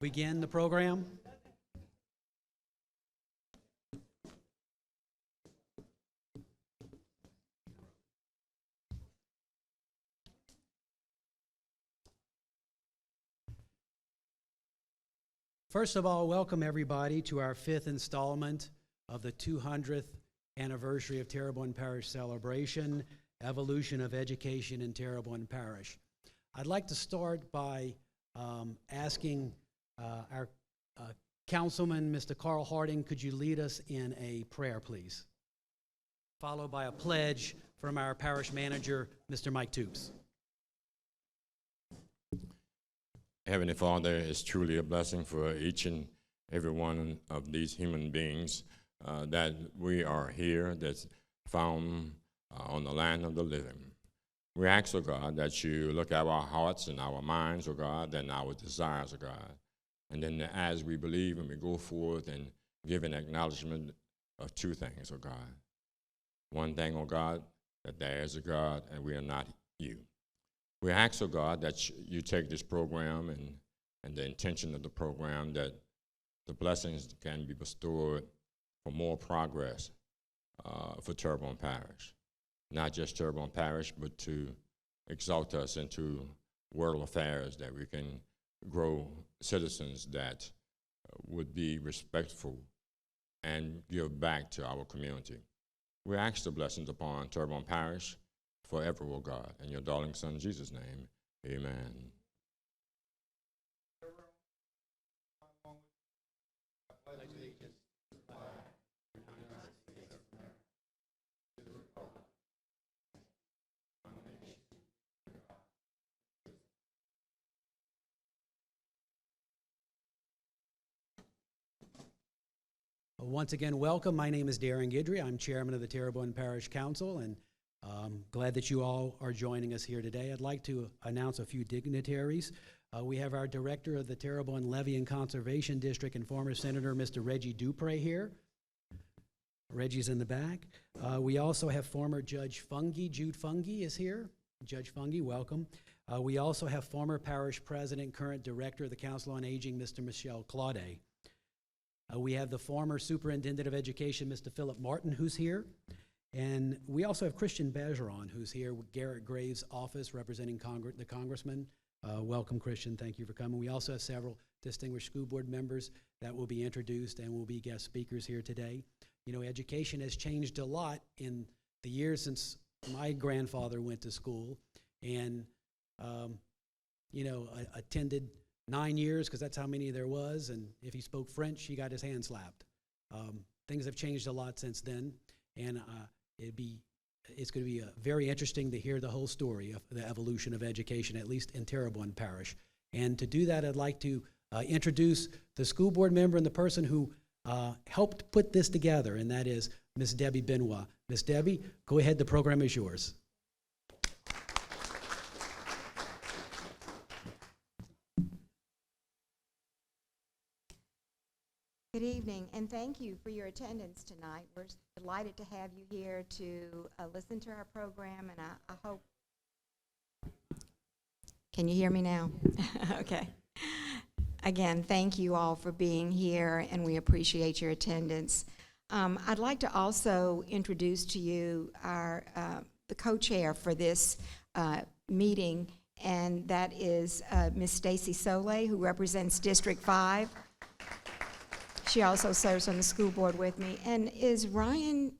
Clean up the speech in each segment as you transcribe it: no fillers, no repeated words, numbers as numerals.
Begin the program. First of all, welcome everybody to our fifth installment of the 200th anniversary of Terrebonne Parish Celebration, Evolution of Education in Terrebonne Parish. I'd like to start by asking our councilman, Mr. Carl Harding, could you lead us in a prayer, please? Followed by a pledge from our parish manager, Mr. Mike Toops. Heavenly Father, it's truly a blessing for each and every one of these human beings that we are here, that's found on the land of the living. We ask, oh God, that you look at our hearts and our minds, oh God, and our desires, oh God. And then as we believe and we go forth and give an acknowledgement of two things, oh God. One thing, oh God, that there is a God and we are not you. We ask, oh God, that you take this program and the intention of the program, that the blessings can be bestowed for more progress for Terrebonne Parish. Not just Terrebonne Parish, but to exalt us into world affairs, that we can grow citizens that would be respectful and give back to our community. We ask the blessings upon Terrebonne Parish forever, O God. In your darling Son, Jesus' name, amen. Once again, welcome. My name is Darren Guidry. I'm chairman of the Terrebonne Parish Council, and glad that you all are joining us here today. I'd like to announce a few dignitaries. We have our director of the Terrebonne Levy and Conservation District and former Senator, Mr. Reggie Dupre here. Reggie's in the back. We also have former Judge Fungi. Jude Fungi is here. Judge Fungi, welcome. We also have former parish president, current director of the Council on Aging, Mr. Michel Claudet. We have the former superintendent of education, Mr. Philip Martin, who's here. And we also have Christian Bergeron, who's here with Garrett Graves' office representing the congressman. Welcome, Christian. Thank you for coming. We also have several distinguished school board members that will be introduced and will be guest speakers here today. You know, education has changed a lot in the years since my grandfather went to school and, attended 9 years, because that's how many there was, and if he spoke French, he got his hand slapped. Things have changed a lot since then, and it's going to be very interesting to hear the whole story of the evolution of education, at least in Terrebonne Parish. And to do that, I'd like to introduce the school board member and the person who helped put this together, and that is Ms. Debbie Benoit. Ms. Debbie, go ahead, the program is yours. Good evening, and thank you for your attendance tonight. We're delighted to have you here to listen to our program, and I hope... Can you hear me now? Okay. Again, thank you all for being here, and we appreciate your attendance. I'd like to also introduce to you the co-chair for this meeting, and that is Ms. Stacy Soleil, who represents District 5. She also serves on the school board with me. And is Ryan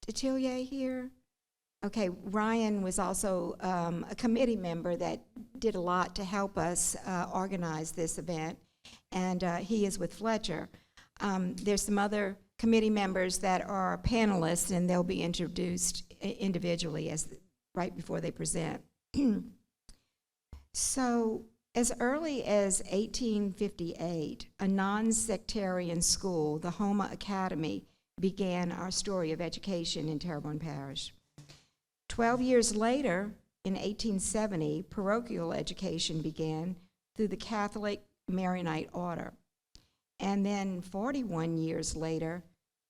Detillier here? Okay, Ryan was also a committee member that did a lot to help us organize this event, and he is with Fletcher. There's some other committee members that are panelists, and they'll be introduced individually right before they present. So, as early as 1858, a non-sectarian school, the Homa Academy, began our story of education in Terrebonne Parish. 12 years later, in 1870, parochial education began through the Catholic Maronite Order. And then 41 years later,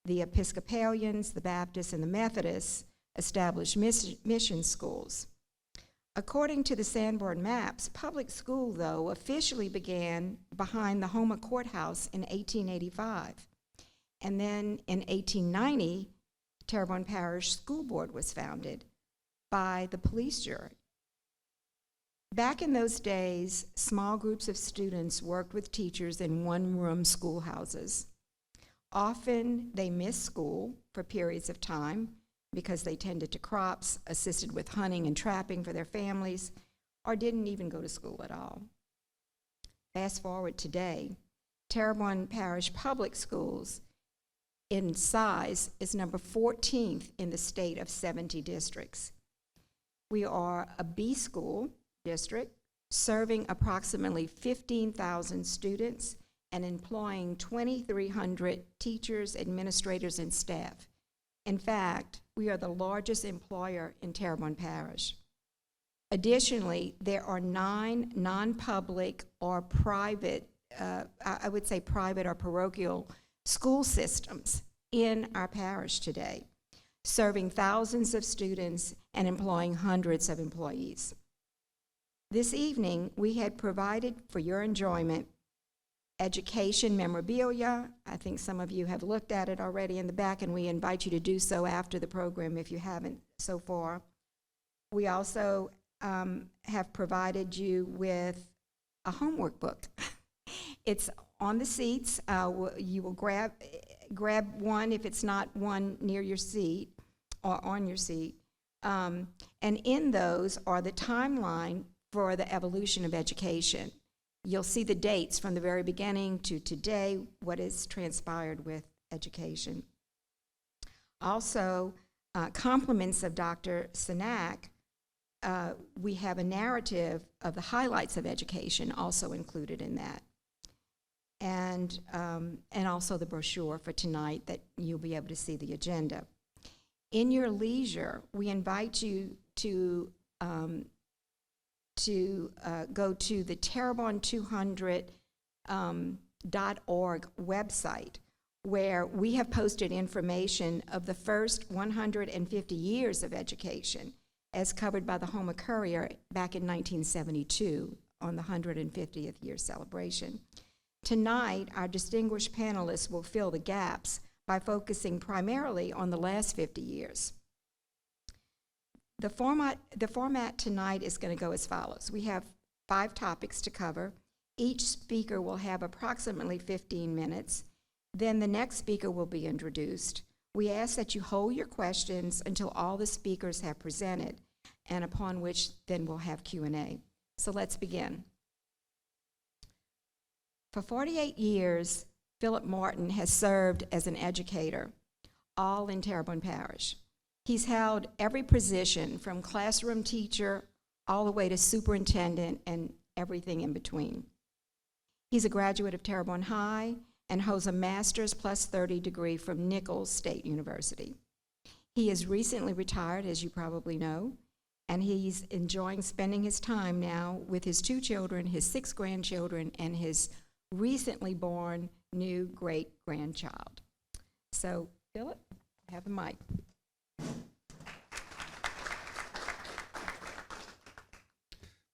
the Episcopalians, the Baptists, and the Methodists established mission schools. According to the Sanborn maps, public school, though, officially began behind the Houma Courthouse in 1885. And then in 1890, Terrebonne Parish School Board was founded by the police jury. Back in those days, small groups of students worked with teachers in one-room schoolhouses. Often, they missed school for periods of time because they tended to crops, assisted with hunting and trapping for their families, or didn't even go to school at all. Fast forward today, Terrebonne Parish Public Schools in size is number 14th in the state of 70 districts. We are a B school district serving approximately 15,000 students and employing 2,300 teachers, administrators, and staff. In fact, we are the largest employer in Terrebonne Parish. Additionally, there are 9 non-public or private, I would say private or parochial school systems in our parish today, serving thousands of students and employing hundreds of employees. This evening, we had provided for your enjoyment education memorabilia. I think some of you have looked at it already in the back, and we invite you to do so after the program if you haven't so far. We also have provided you with a homework book. It's on the seats. You will grab one if it's not one near your seat or on your seat. And in those are the timeline for the evolution of education. You'll see the dates from the very beginning to today, what has transpired with education. Also, compliments of Dr. Sanak, we have a narrative of the highlights of education also included in that. And also the brochure for tonight that you'll be able to see the agenda. In your leisure, we invite you to go to the Terrebonne200.org website, where we have posted information of the first 150 years of education as covered by the Houma Courier back in 1972 on the 150th year celebration. Tonight, our distinguished panelists will fill the gaps by focusing primarily on the last 50 years. The format tonight is going to go as follows. We have 5 topics to cover. Each speaker will have approximately 15 minutes. Then the next speaker will be introduced. We ask that you hold your questions until all the speakers have presented, and upon which then we'll have Q&A. So let's begin. For 48 years, Philip Martin has served as an educator, all in Terrebonne Parish. He's held every position from classroom teacher all the way to superintendent and everything in between. He's a graduate of Terrebonne High and holds a master's plus 30 degree from Nichols State University. He is recently retired, as you probably know, and he's enjoying spending his time now with his 2 children, his 6 grandchildren, and his recently born new great-grandchild. So, Philip, have the mic.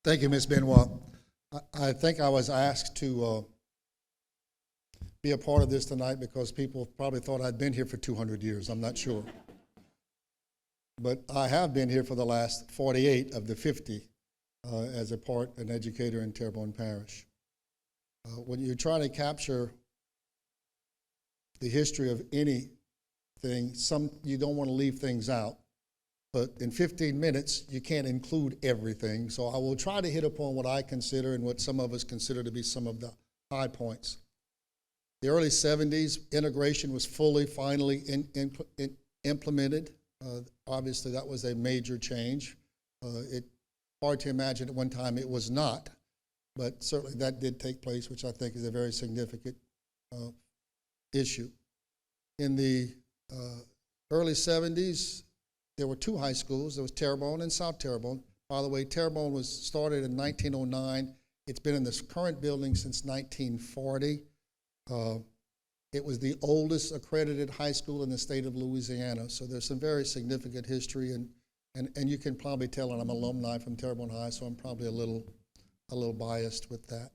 Thank you, Ms. Benoit. I think I was asked to be a part of this tonight because people probably thought I'd been here for 200 years. I'm not sure. But I have been here for the last 48 of the 50 as an educator in Terrebonne Parish. When you try to capture the history of anything, you don't want to leave things out. But in 15 minutes, you can't include everything. So I will try to hit upon what I consider and what some of us consider to be some of the high points. The early 70s, integration was finally implemented. Obviously, that was a major change. It's hard to imagine at one time it was not, but certainly that did take place, which I think is a very significant issue. In the early 70s, there were 2 high schools. There was Terrebonne and South Terrebonne. By the way, Terrebonne was started in 1909. It's been in this current building since 1940. It was the oldest accredited high school in the state of Louisiana, so there's some very significant history, and And you can probably tell that I'm an alumni from Terrebonne High, so I'm probably a little biased with that.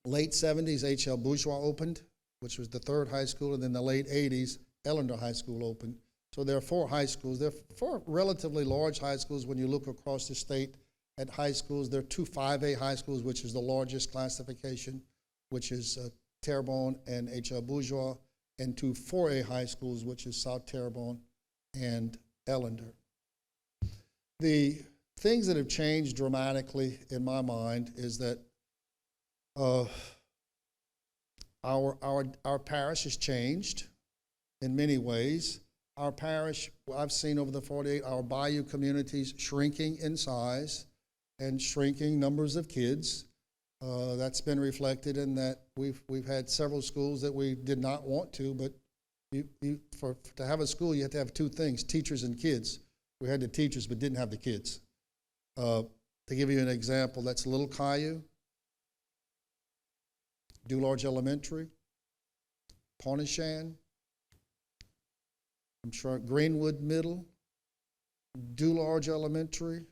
Late 70s, H.L. Bourgeois opened, which was the third high school, and then the late 80s, Ellender High School opened. So there are 4 high schools. There are 4 relatively large high schools when you look across the state at high schools. There are 2 5A high schools, which is the largest classification, which is Terrebonne and H.L. Bourgeois, and 2 4A high schools, which is South Terrebonne and Ellender. The things that have changed dramatically in my mind is that our parish has changed in many ways. Our parish, I've seen over the 48, our bayou communities shrinking in size and shrinking numbers of kids. That's been reflected in that we've had several schools that we did not want to, but to have a school, you have to have 2 things, teachers and kids. We had the teachers but didn't have the kids. To give you an example, that's Little Caillou, Dularge Elementary, Ponishan, I'm sure Greenwood Middle, Dularge Elementary,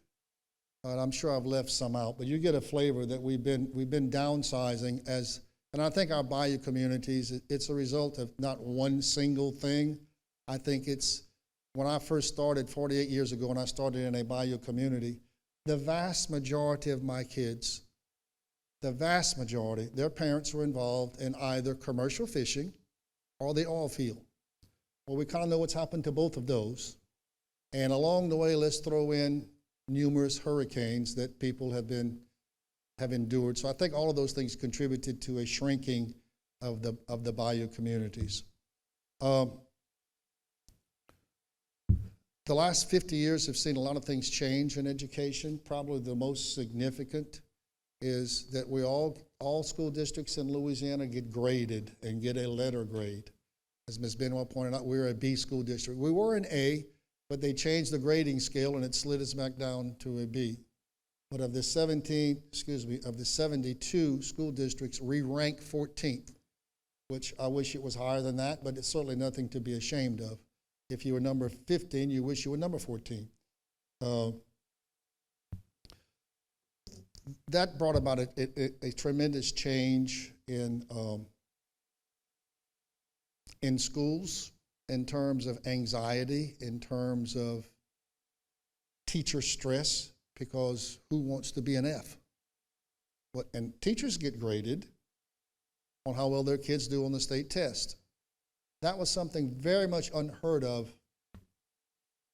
and I'm sure I've left some out, but you get a flavor that we've been downsizing as, and I think our bayou communities, it's a result of not one single thing. I think it's, when I first started 48 years ago, when I started in a bayou community, the vast majority of my kids, the vast majority, their parents were involved in either commercial fishing or the oil field. Well, we kind of know what's happened to both of those. And along the way, let's throw in numerous hurricanes that people have endured. So I think all of those things contributed to a shrinking of the bayou communities. The last 50 years have seen a lot of things change in education. Probably the most significant is that all school districts in Louisiana get graded and get a letter grade. As Ms. Benoit pointed out, we're a B school district. We were an A, but they changed the grading scale and it slid us back down to a B. But of the 72 school districts, we rank 14th, which I wish it was higher than that, but it's certainly nothing to be ashamed of. If you were number 15, you wish you were number 14. That brought about a tremendous change in schools, in terms of anxiety, in terms of teacher stress, because who wants to be an F? And teachers get graded on how well their kids do on the state test. That was something very much unheard of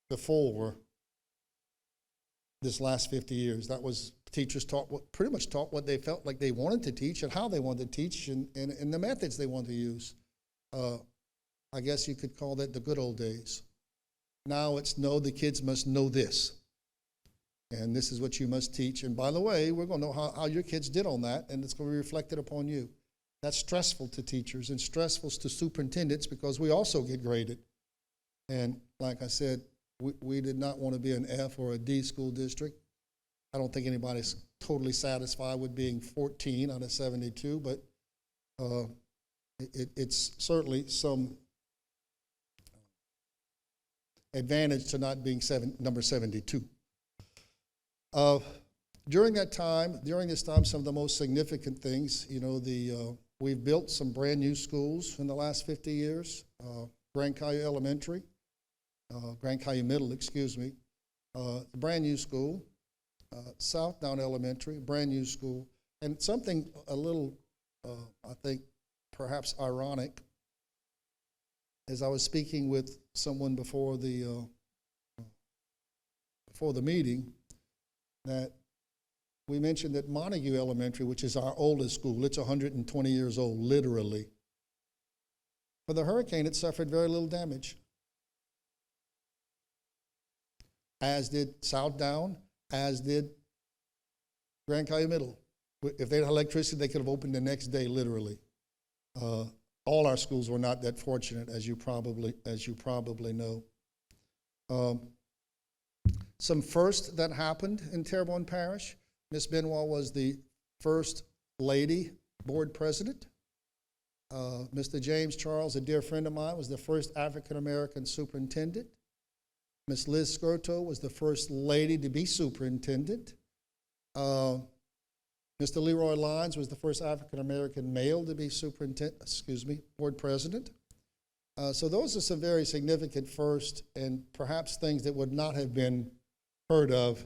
before this last 50 years. That was, teachers pretty much taught what they felt like they wanted to teach and how they wanted to teach and the methods they wanted to use. I guess you could call that the good old days. Now it's no, the kids must know this. And this is what you must teach. And by the way, we're going to know how your kids did on that, and it's going to be reflected upon you. That's stressful to teachers and stressful to superintendents because we also get graded. And like I said, we did not want to be an F or a D school district. I don't think anybody's totally satisfied with being 14 out of 72, but it's certainly some advantage to not being number 72. During this time, some of the most significant things, we've built some brand new schools in the last 50 years. Grand Caillou Elementary, Grand Caillou Middle, brand new school. Southdown Elementary, brand new school. And something a little, I think, perhaps ironic, as I was speaking with someone before the meeting, that we mentioned that Montague Elementary, which is our oldest school, it's 120 years old, literally. For the hurricane, it suffered very little damage, as did Southdown, as did Grand Caillou Middle. If they had electricity, they could have opened the next day, literally. All our schools were not that fortunate, as you probably know. Some firsts that happened in Terrebonne Parish. Ms. Benoit was the first lady board president. Mr. James Charles, a dear friend of mine, was the first African-American superintendent. Miss Liz Skirto was the first lady to be superintendent. Mr. Leroy Lyons was the first African-American male to be board president. So those are some very significant firsts and perhaps things that would not have been heard of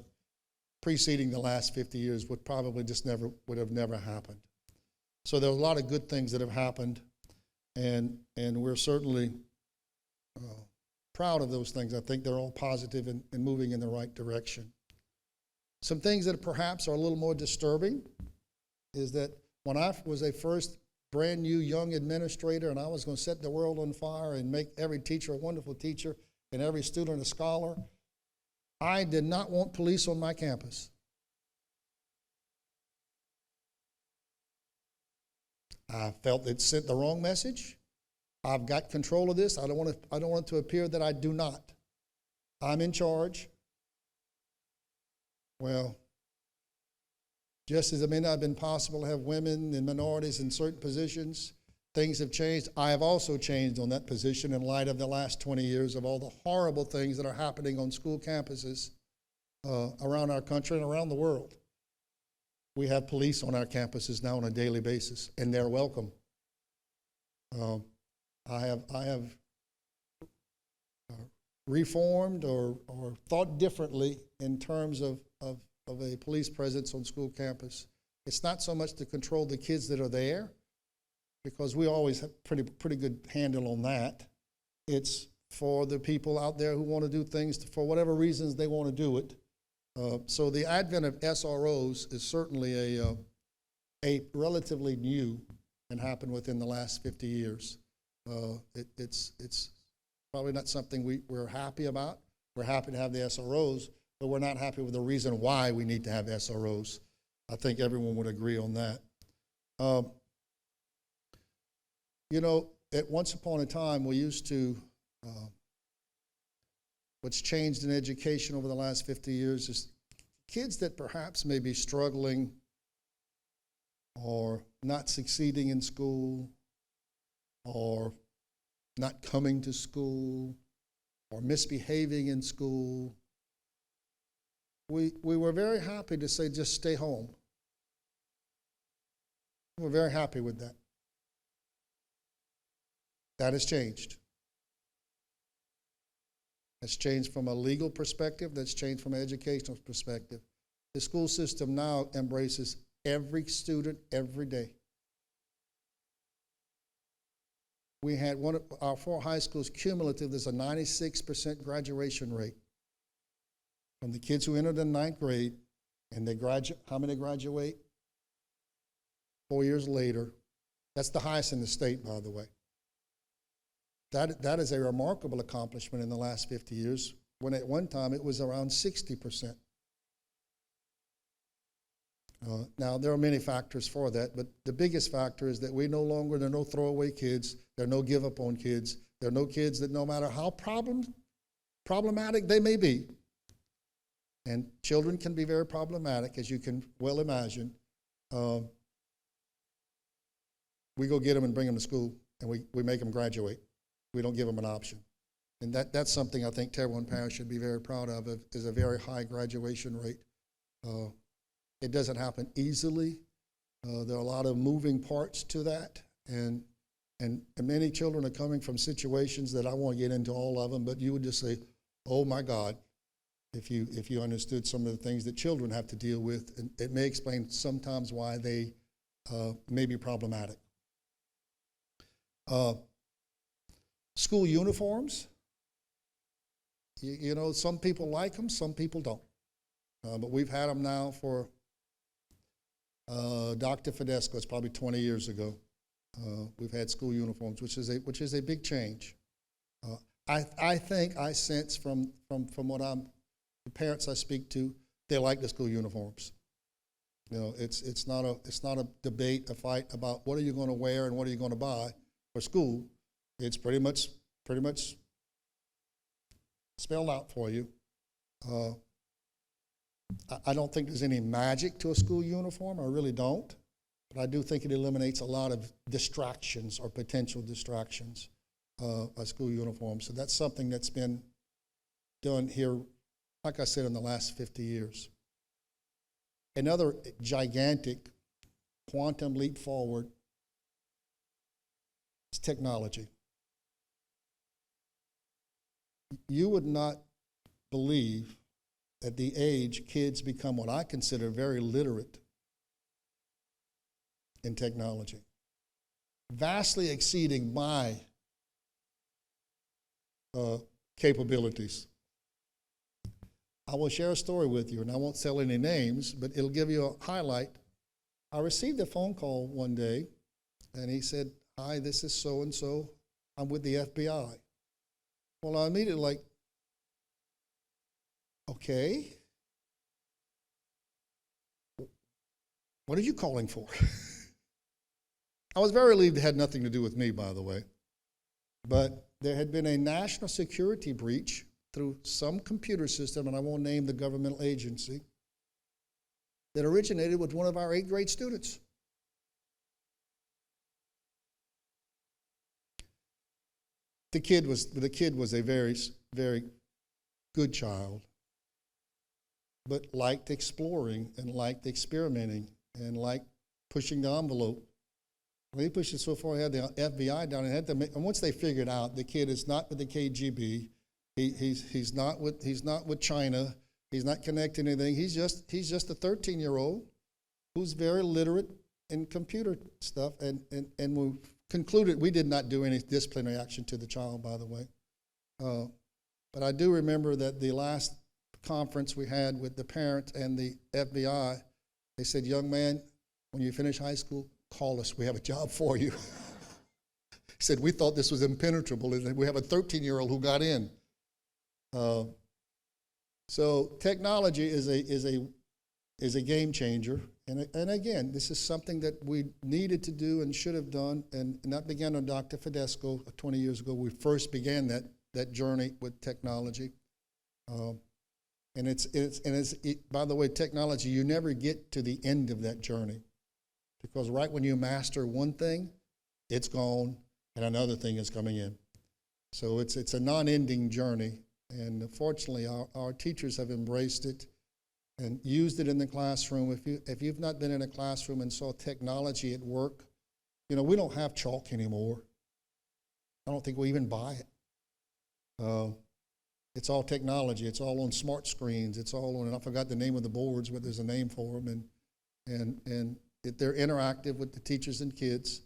preceding the last 50 years would probably just would have never happened. So there are a lot of good things that have happened, and we're certainly proud of those things. I think they're all positive and moving in the right direction. Some things that perhaps are a little more disturbing is that when I was a first brand new young administrator and I was going to set the world on fire and make every teacher a wonderful teacher and every student a scholar, I did not want police on my campus. I felt it sent the wrong message. I've got control of this. I don't want it to appear that I do not. I'm in charge. Well, just as it may not have been possible to have women and minorities in certain positions, things have changed. I have also changed on that position in light of the last 20 years of all the horrible things that are happening on school campuses around our country and around the world. We have police on our campuses now on a daily basis, and they're welcome. I have reformed or thought differently in terms of a police presence on school campus. It's not so much to control the kids that are there, because we always have pretty good handle on that. It's for the people out there who want to do things for whatever reasons they want to do it. So the advent of SROs is certainly a relatively new and happened within the last 50 years. It's probably not something we're happy about. We're happy to have the SROs, but we're not happy with the reason why we need to have SROs. I think everyone would agree on that. At once upon a time, we used to, what's changed in education over the last 50 years is kids that perhaps may be struggling or not succeeding in school or not coming to school or misbehaving in school. We were very happy to say, just stay home. We're very happy with that. That has changed. That's changed from a legal perspective. That's changed from an educational perspective. The school system now embraces every student every day. We had one of our 4 high schools cumulative, there's a 96% graduation rate. From the kids who entered in 9th grade, and they graduate, how many graduate? 4 years later. That's the highest in the state, by the way. That is a remarkable accomplishment in the last 50 years, when at one time it was around 60%. Now, there are many factors for that, but the biggest factor is that there are no throwaway kids, there are no give-up on kids, there are no kids that no matter how problematic they may be, and children can be very problematic, as you can well imagine, we go get them and bring them to school, and we make them graduate. We don't give them an option. And that's something I think Terrebonne Parish should be very proud of, is a very high graduation rate. It doesn't happen easily. There are a lot of moving parts to that, and many children are coming from situations that I won't get into all of them, but you would just say, oh my God, if you understood some of the things that children have to deal with, and it may explain sometimes why they may be problematic. School uniforms, some people like them, some people don't. But we've had them now for Dr. Fidesco, it's probably 20 years ago. We've had school uniforms, which is a big change. I think I sense from what the parents I speak to, they like the school uniforms. It's not a debate, a fight about what are you going to wear and what are you going to buy for school. It's pretty much spelled out for you. I don't think there's any magic to a school uniform. I really don't. But I do think it eliminates a lot of distractions or potential distractions, a school uniform. So that's something that's been done here, like I said, in the last 50 years. Another gigantic quantum leap forward is technology. You would not believe at the age kids become what I consider very literate in technology, vastly exceeding my capabilities. I will share a story with you, and I won't tell any names, but it'll give you a highlight. I received a phone call one day, and he said, "Hi, this is so-and-so. I'm with the FBI." Well, I immediately like, okay. What are you calling for? I was very relieved it had nothing to do with me, by the way. But there had been a national security breach through some computer system, and I won't name the governmental agency, that originated with one of our 8th grade students. The kid was a very, very good child, but liked exploring and liked experimenting and liked pushing the envelope. Well, he pushed it so far, he had the FBI down and had to make, and once they figured out the kid is not with the KGB, he's not with China, he's not connecting anything, he's just a 13-year-old who's very literate in computer stuff, and we concluded we did not do any disciplinary action to the child, by the way. But I do remember that the last conference we had with the parents and the FBI, they said, "Young man, when you finish high school, call us. We have a job for you." He said, "We thought this was impenetrable, and we have a 13-year-old who got in." So technology is a game changer, and again, this is something that we needed to do and should have done, and that began on Dr. Fedesco 20 years ago. We first began that journey with technology. And by the way, technology, you never get to the end of that journey, because right when you master one thing, it's gone and another thing is coming in. So it's a non-ending journey, and fortunately our teachers have embraced it and used it in the classroom. If you've not been in a classroom and saw technology at work, we don't have chalk anymore. I don't think we even buy it. It's all technology. It's all on smart screens. It's all on, and I forgot the name of the boards, but there's a name for them. And they're interactive with the teachers and kids.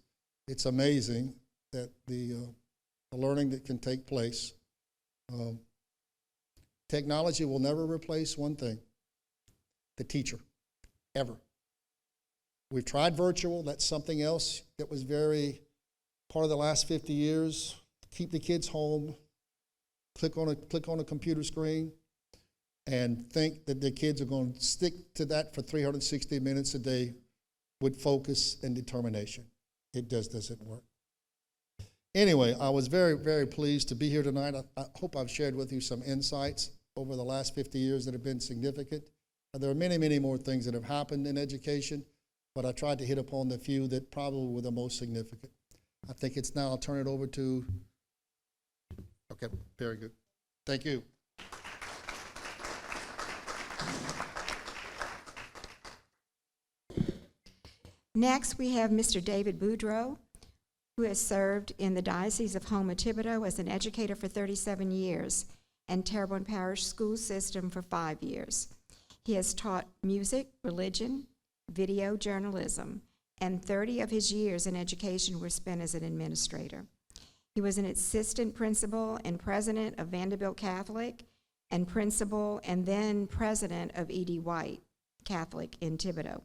It's amazing that the learning that can take place. Technology will never replace one thing: the teacher, ever. We've tried virtual. That's something else that was very part of the last 50 years. Keep the kids home. Click on a computer screen and think that the kids are going to stick to that for 360 minutes a day with focus and determination. It doesn't work. Anyway, I was very, very pleased to be here tonight. I hope I've shared with you some insights over the last 50 years that have been significant. There are many, many more things that have happened in education, but I tried to hit upon the few that probably were the most significant. I think it's now, I'll turn it over to. Okay, very good. Thank you. Next, we have Mr. David Boudreau, who has served in the Diocese of Houma-Thibodaux as an educator for 37 years and Terrebonne Parish School System for 5 years. He has taught music, religion, video journalism, and 30 of his years in education were spent as an administrator. He was an assistant principal and president of Vanderbilt Catholic, and principal and then president of E.D. White Catholic in Thibodaux.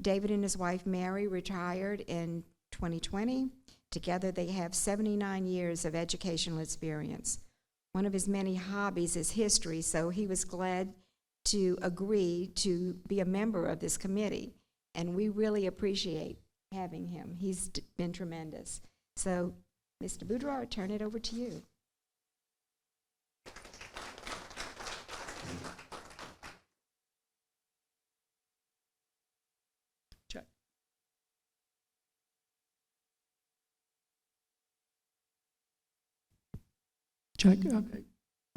David and his wife Mary retired in 2020. Together they have 79 years of educational experience. One of his many hobbies is history, so he was glad to agree to be a member of this committee, and we really appreciate having him. He's been tremendous. So, Mr. Boudreau, I turn it over to you. Check. Check. Okay.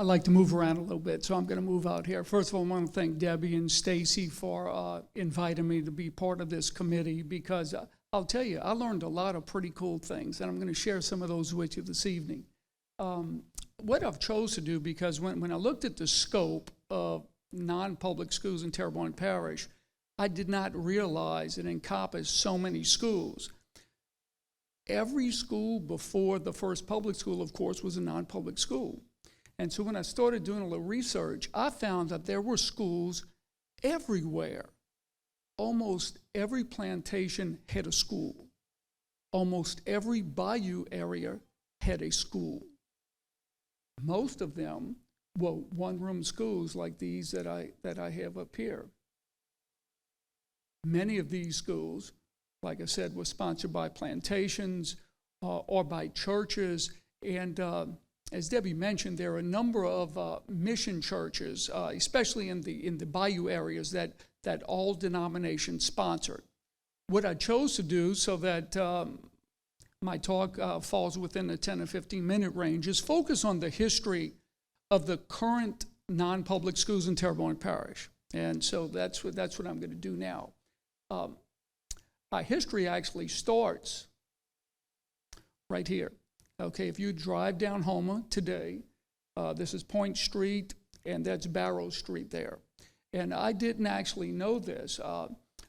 I like to move around a little bit, so I'm going to move out here. First of all, I want to thank Debbie and Stacy for inviting me to be part of this committee, because I'll tell you, I learned a lot of pretty cool things, and I'm going to share some of those with you this evening. What I've chose to do, because when I looked at the scope of non-public schools in Terrebonne Parish, I did not realize it encompassed so many schools. Every school before the first public school, of course, was a non-public school. And so when I started doing a little research, I found that there were schools everywhere. Almost every plantation had a school. Almost every bayou area had a school. Most of them were one-room schools like these that I have up here. Many of these schools, like I said, were sponsored by plantations or by churches. And as Debbie mentioned, there are a number of mission churches, especially in the bayou areas, that all denominations sponsored. What I chose to do, so that my talk falls within the 10 or 15 minute range, is focus on the history of the current non-public schools in Terrebonne Parish. And so that's what I'm going to do now. Our history actually starts right here. Okay, if you drive down Houma today, this is Point Street, and that's Barrow Street there. And I didn't actually know this,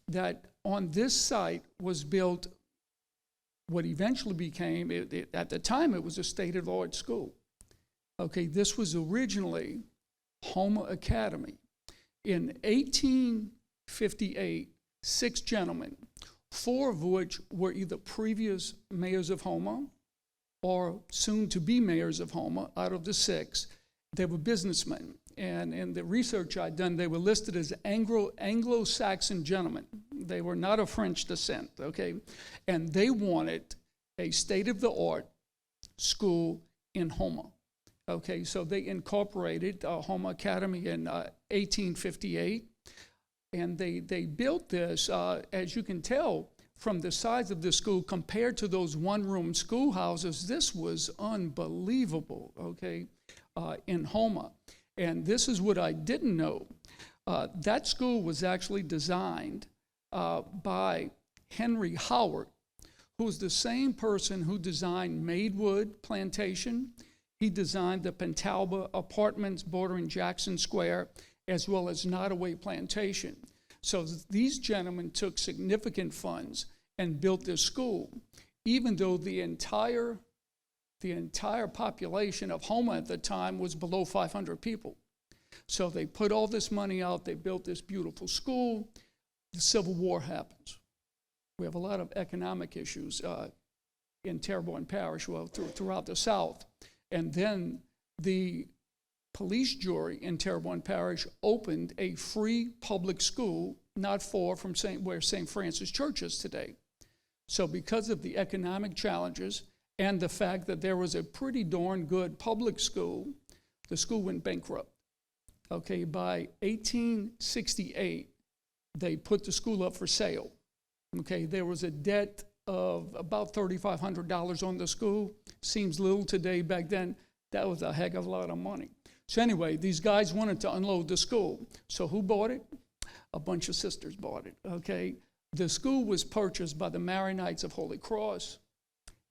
that on this site was built what eventually became, at the time it was a state-of-the-art school. Okay, this was originally Houma Academy. In 1858, 6 gentlemen, 4 of which were either previous mayors of Houma or soon-to-be mayors of Houma. Out of the 6, they were businessmen. And in the research I'd done, they were listed as Anglo-Saxon gentlemen. They were not of French descent, okay? And they wanted a state-of-the-art school in Houma. Okay, so they incorporated Houma Academy in 1858. And they built this, as you can tell, from the size of the school compared to those one-room schoolhouses. This was unbelievable, okay, in Houma. And this is what I didn't know. That school was actually designed by Henry Howard, who was the same person who designed Maidwood Plantation. He designed the Pentalba Apartments bordering Jackson Square, as well as Nottoway Plantation. So these gentlemen took significant funds and built this school, even though the entire population of Houma at the time was below 500 people. So they put all this money out, they built this beautiful school. The Civil War happens. We have a lot of economic issues in Terrebonne Parish, well, throughout the South. And then the police jury in Terrebonne Parish opened a free public school not far from where St. Francis Church is today. So because of the economic challenges and the fact that there was a pretty darn good public school, the school went bankrupt. Okay, by 1868, they put the school up for sale. Okay, there was a debt of about $3,500 on the school. Seems little today. Back then, that was a heck of a lot of money. So anyway, these guys wanted to unload the school. So who bought it? A bunch of sisters bought it, okay? The school was purchased by the Maronites of Holy Cross.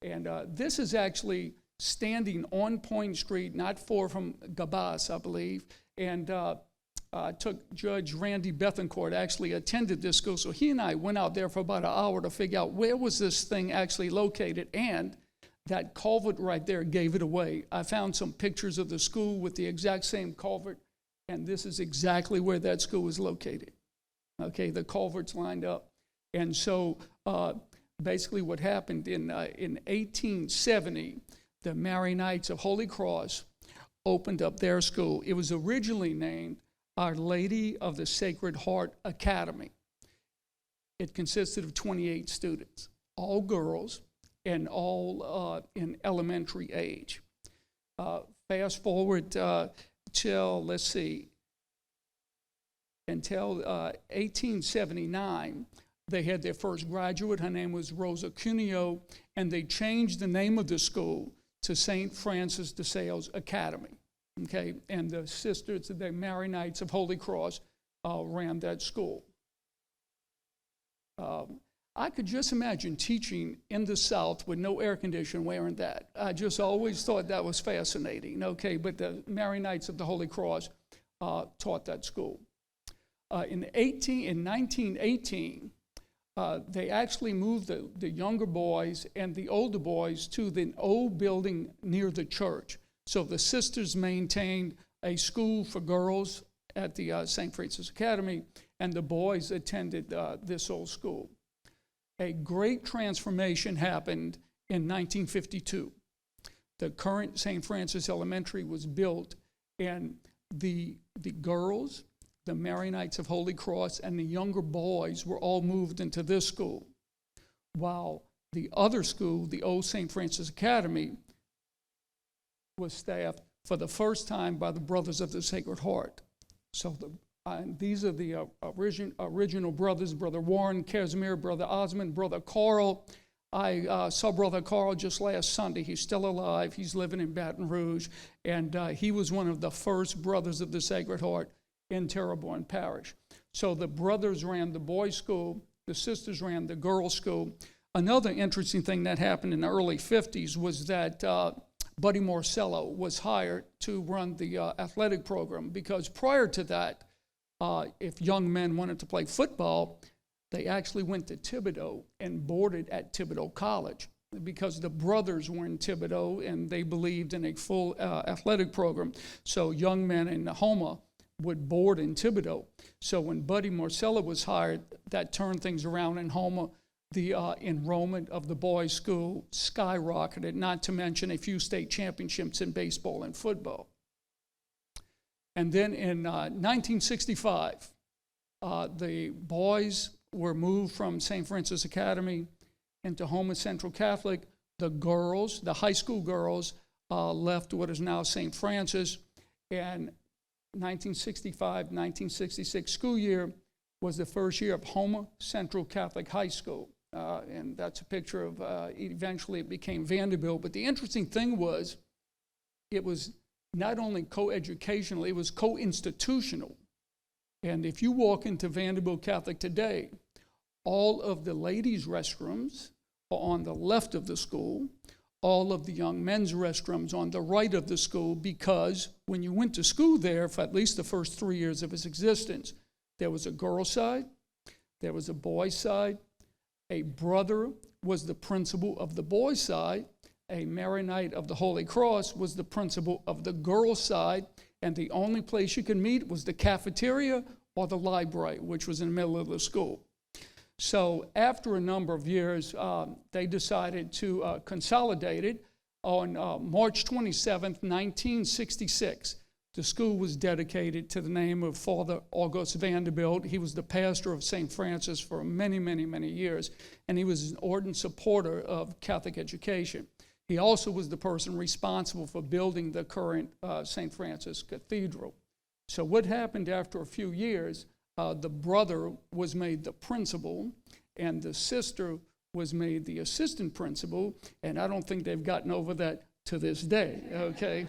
And this is actually standing on Point Street, not far from Gabas, I believe. And Judge Randy Bethencourt actually attended this school. So he and I went out there for about an hour to figure out where was this thing actually located. And that culvert right there gave it away. I found some pictures of the school with the exact same culvert, and this is exactly where that school is located. Okay, the culvert's lined up. And so basically what happened in 1870, the Maronites of Holy Cross opened up their school. It was originally named Our Lady of the Sacred Heart Academy. It consisted of 28 students, all girls, and all in elementary age. Fast forward till, let's see, until 1879, they had their first graduate. Her name was Rosa Cuneo, and they changed the name of the school to St. Francis de Sales Academy. okay? And the sisters, the Mary Knights of Holy Cross, ran that school. I could just imagine teaching in the South with no air conditioning wearing that. I just always thought that was fascinating, okay? But the Mary Knights of the Holy Cross taught that school. In 1918, they actually moved the younger boys and the older boys to the old building near the church. So the sisters maintained a school for girls at the St. Francis Academy, and the boys attended this old school. A great transformation happened in 1952. The current St. Francis Elementary was built, and the girls, the Mary Knights of Holy Cross, and the younger boys were all moved into this school, while the other school, the old St. Francis Academy, was staffed for the first time by the Brothers of the Sacred Heart. So these are the original brothers, Brother Warren, Casimir, Brother Osmond, Brother Carl. I saw Brother Carl just last Sunday. He's still alive. He's living in Baton Rouge, and he was one of the first Brothers of the Sacred Heart in Terrebonne Parish. So the brothers ran the boys' school, the sisters ran the girls' school. Another interesting thing that happened in the early 50s was that Buddy Marcello was hired to run the athletic program, because prior to that, if young men wanted to play football, they actually went to Thibodeau and boarded at Thibodeau College, because the brothers were in Thibodeau and they believed in a full athletic program. So young men in Houma would board in Thibodeau. So when Buddy Marcello was hired, that turned things around in Houma. The enrollment of the boys' school skyrocketed, not to mention a few state championships in baseball and football. And then in 1965, the boys were moved from St. Francis Academy into Houma Central Catholic. The girls, the high school girls, left what is now St. Francis. And 1965-1966 school year was the first year of Houma Central Catholic High School. And that's a picture of, eventually it became Vanderbilt. But the interesting thing was, it was not only co-educational, it was co-institutional. And if you walk into Vanderbilt Catholic today, all of the ladies' restrooms are on the left of the school, all of the young men's restrooms on the right of the school, because when you went to school there, for at least the first 3 years of its existence, there was a girls' side, there was a boys' side. A brother was the principal of the boys' side. A Mary Knight of the Holy Cross was the principal of the girls' side. And the only place you could meet was the cafeteria or the library, which was in the middle of the school. So after a number of years, they decided to consolidate it. On March 27th, 1966, the school was dedicated to the name of Father August Vanderbilt. He was the pastor of St. Francis for many, many, many years, and he was an ardent supporter of Catholic education. He also was the person responsible for building the current St. Francis Cathedral. So what happened after a few years, the brother was made the principal, and the sister was made the assistant principal, and I don't think they've gotten over that to this day, okay?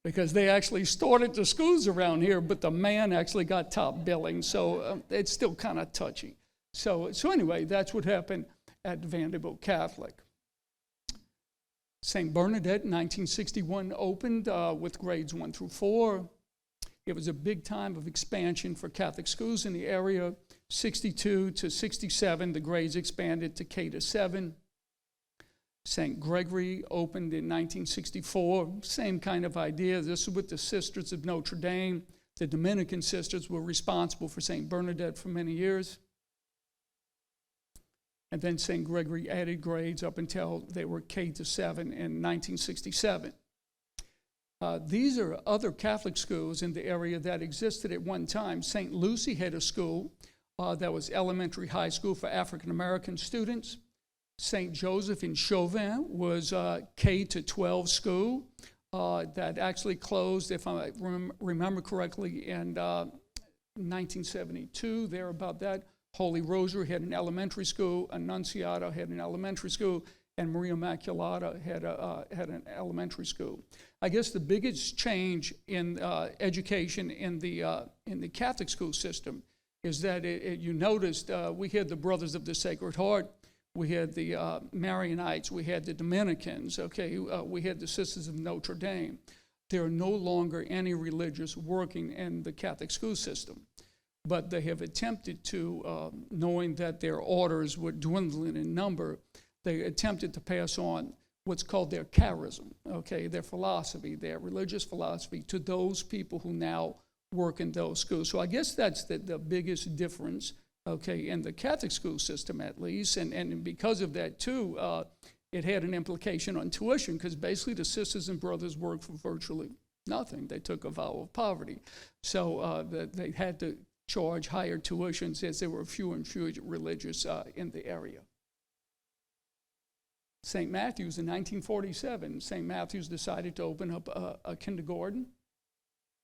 Because they actually started the schools around here, but the man actually got top billing, so it's still kind of touchy. So anyway, that's what happened at Vanderbilt Catholic. St. Bernadette in 1961 opened with grades 1 through 4. It was a big time of expansion for Catholic schools in the area. 62 to 67, the grades expanded to K to 7. St. Gregory opened in 1964, same kind of idea. This is with the Sisters of Notre Dame. The Dominican sisters were responsible for St. Bernadette for many years. And then St. Gregory added grades up until they were K to 7 in 1967. These are other Catholic schools in the area that existed at one time. St. Lucie had a school that was elementary high school for African American students. St. Joseph in Chauvin was a K to 12 school that actually closed, if I remember correctly, in 1972, there about that. Holy Rosary had an elementary school, Annunciata had an elementary school, and Maria Immaculata had an elementary school. I guess the biggest change in education in the Catholic school system is that you noticed we had the Brothers of the Sacred Heart, we had the Marianites, we had the Dominicans, we had the Sisters of Notre Dame. There are no longer any religious working in the Catholic school system. But they have attempted to, knowing that their orders were dwindling in number, they attempted to pass on what's called their charism, their philosophy, their religious philosophy, to those people who now work in those schools. So I guess that's the biggest difference, in the Catholic school system at least. And because of that, too, it had an implication on tuition, because basically the sisters and brothers worked for virtually nothing. They took a vow of poverty. So they had to charge higher tuitions as there were fewer and fewer religious in the area. St. Matthew's in 1947, St. Matthew's decided to open up a kindergarten.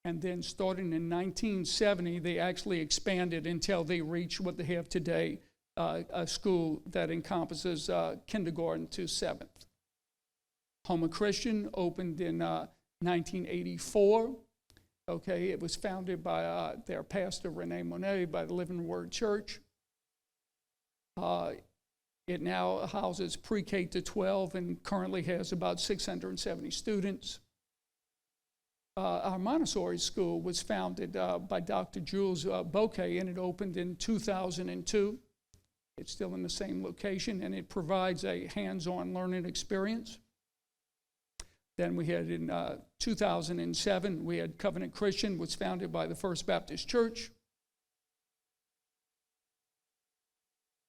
And then starting in 1970, they actually expanded until they reached what they have today, a school that encompasses kindergarten to 7th. Home Christian opened in 1984. It was founded by their pastor, Rene Monet, by the Living Word Church. It now houses pre-K to 12 and currently has about 670 students. Our Montessori school was founded by Dr. Jules Bouquet, and it opened in 2002. It's still in the same location, and it provides a hands-on learning experience. Then we had in 2007, we had Covenant Christian, was founded by the First Baptist Church.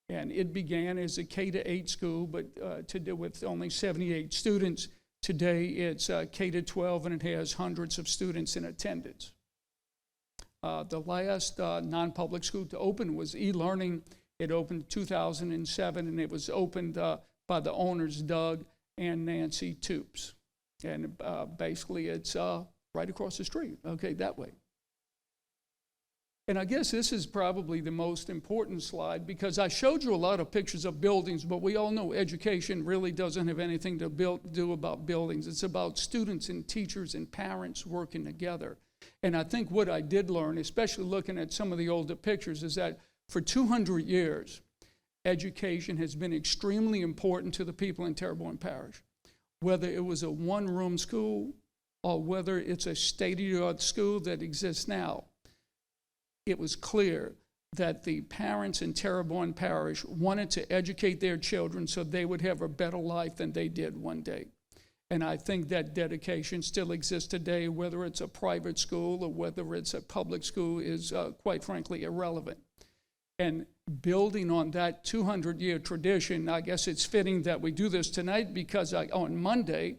And it began as a K-8 school, but to do with only 78 students. Today it's K-12, and it has hundreds of students in attendance. The last non-public school to open was e-learning. It opened in 2007, and it was opened by the owners, Doug and Nancy Toops. And basically it's right across the street, that way. And I guess this is probably the most important slide, because I showed you a lot of pictures of buildings, but we all know education really doesn't have anything to do about buildings. It's about students and teachers and parents working together. And I think what I did learn, especially looking at some of the older pictures, is that for 200 years, education has been extremely important to the people in Terrebonne Parish. Whether it was a one-room school or whether it's a state-of-the-art school that exists now, it was clear that the parents in Terrebonne Parish wanted to educate their children so they would have a better life than they did one day. And I think that dedication still exists today, whether it's a private school or whether it's a public school is, quite frankly, irrelevant. And building on that 200-year tradition, I guess it's fitting that we do this tonight, because on Monday,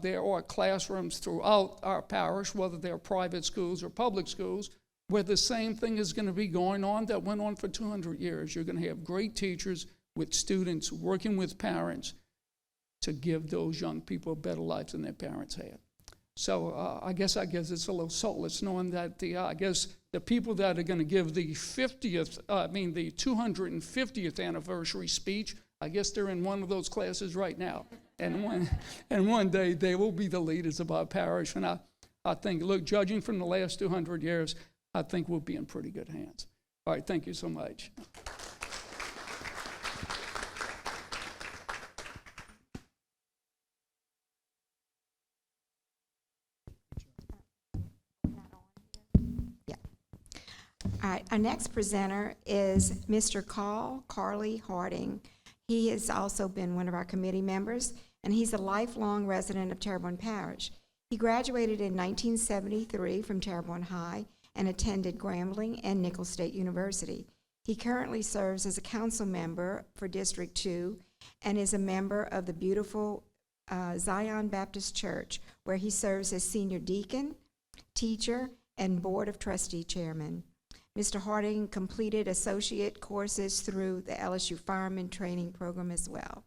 there are classrooms throughout our parish, whether they're private schools or public schools, where the same thing is going to be going on that went on for 200 years. You're going to have great teachers with students working with parents to give those young people a better life than their parents had. So I guess it's a little solace knowing that the people that are going to give the 250th anniversary speech, I guess they're in one of those classes right now. And one day they will be the leaders of our parish. And I think, look, judging from the last 200 years, I think we'll be in pretty good hands. All right, thank you so much. All right, our next presenter is Mr. Carly Harding. He has also been one of our committee members, and he's a lifelong resident of Terrebonne Parish. He graduated in 1973 from Terrebonne High and attended Grambling and Nichols State University. He currently serves as a council member for District 2 and is a member of the beautiful Zion Baptist Church, where he serves as senior deacon, teacher, and Board of Trustee chairman. Mr. Harding completed associate courses through the LSU Fireman Training Program as well.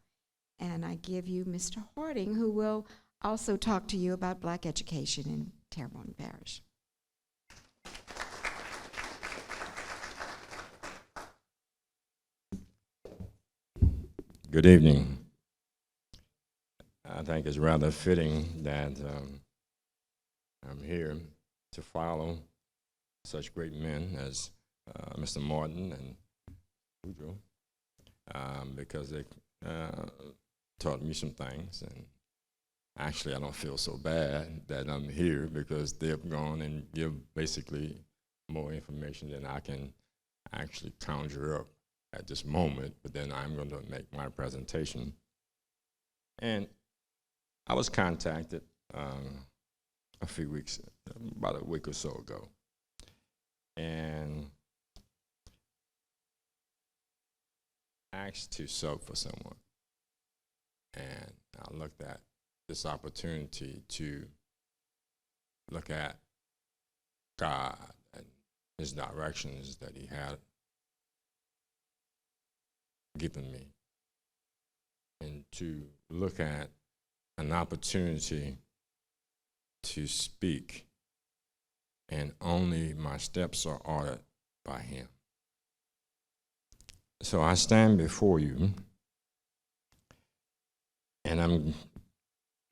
And I give you Mr. Harding, who will also talk to you about Black education in Terrebonne Parish. Good evening. I think it's rather fitting that I'm here to follow such great men as Mr. Martin and Woodrow, because they taught me some things. And actually, I don't feel so bad that I'm here because they've gone and give basically more information than I can actually conjure up at this moment. But then I'm going to make my presentation. And I was contacted about a week or so ago, and asked to sub for someone. And I looked at this opportunity to look at God and his directions that he had given me, and to look at an opportunity to speak, and only my steps are ordered by him. So I stand before you, and I'm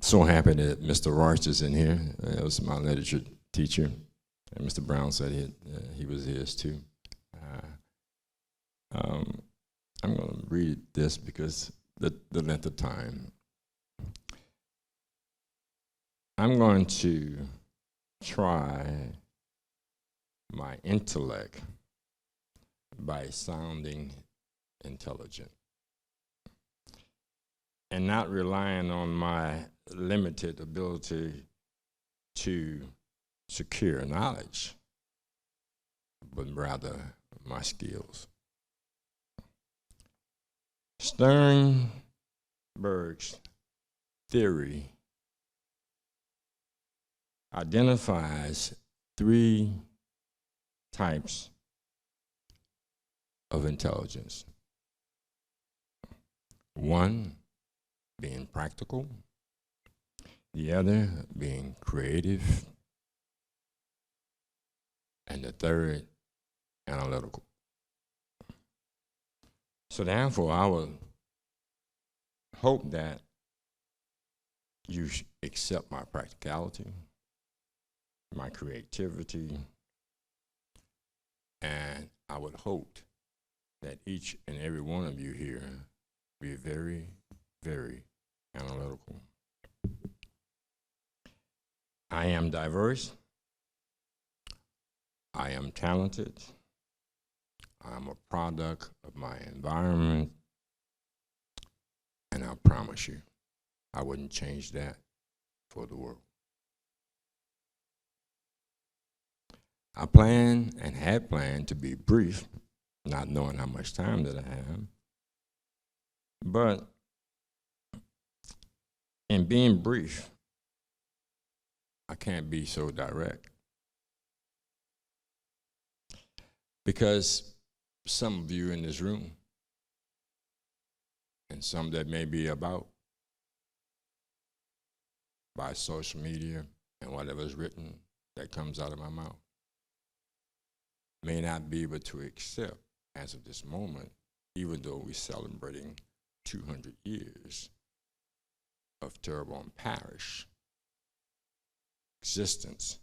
so happy that Mr. Roach is in here. That was my literature teacher, and Mr. Brown said he was his too. I'm going to read this because the length of time. I'm going to try my intellect by sounding intelligent and not relying on my limited ability to secure knowledge, but rather my skills. Sternberg's theory identifies 3 types of intelligence. 1 being practical, the other being creative, and the third analytical. So therefore, I would hope that you accept my practicality, my creativity, and I would hope that each and every one of you here be very, very analytical. I am diverse. I am talented. I am a product of my environment, and I promise you, I wouldn't change that for the world. I plan and had planned to be brief, not knowing how much time that I have. But in being brief, I can't be so direct, because some of you in this room, and some that may be about by social media and whatever's written that comes out of my mouth, may not be able to accept as of this moment, even though we're celebrating 200 years of Terrebonne Parish existence,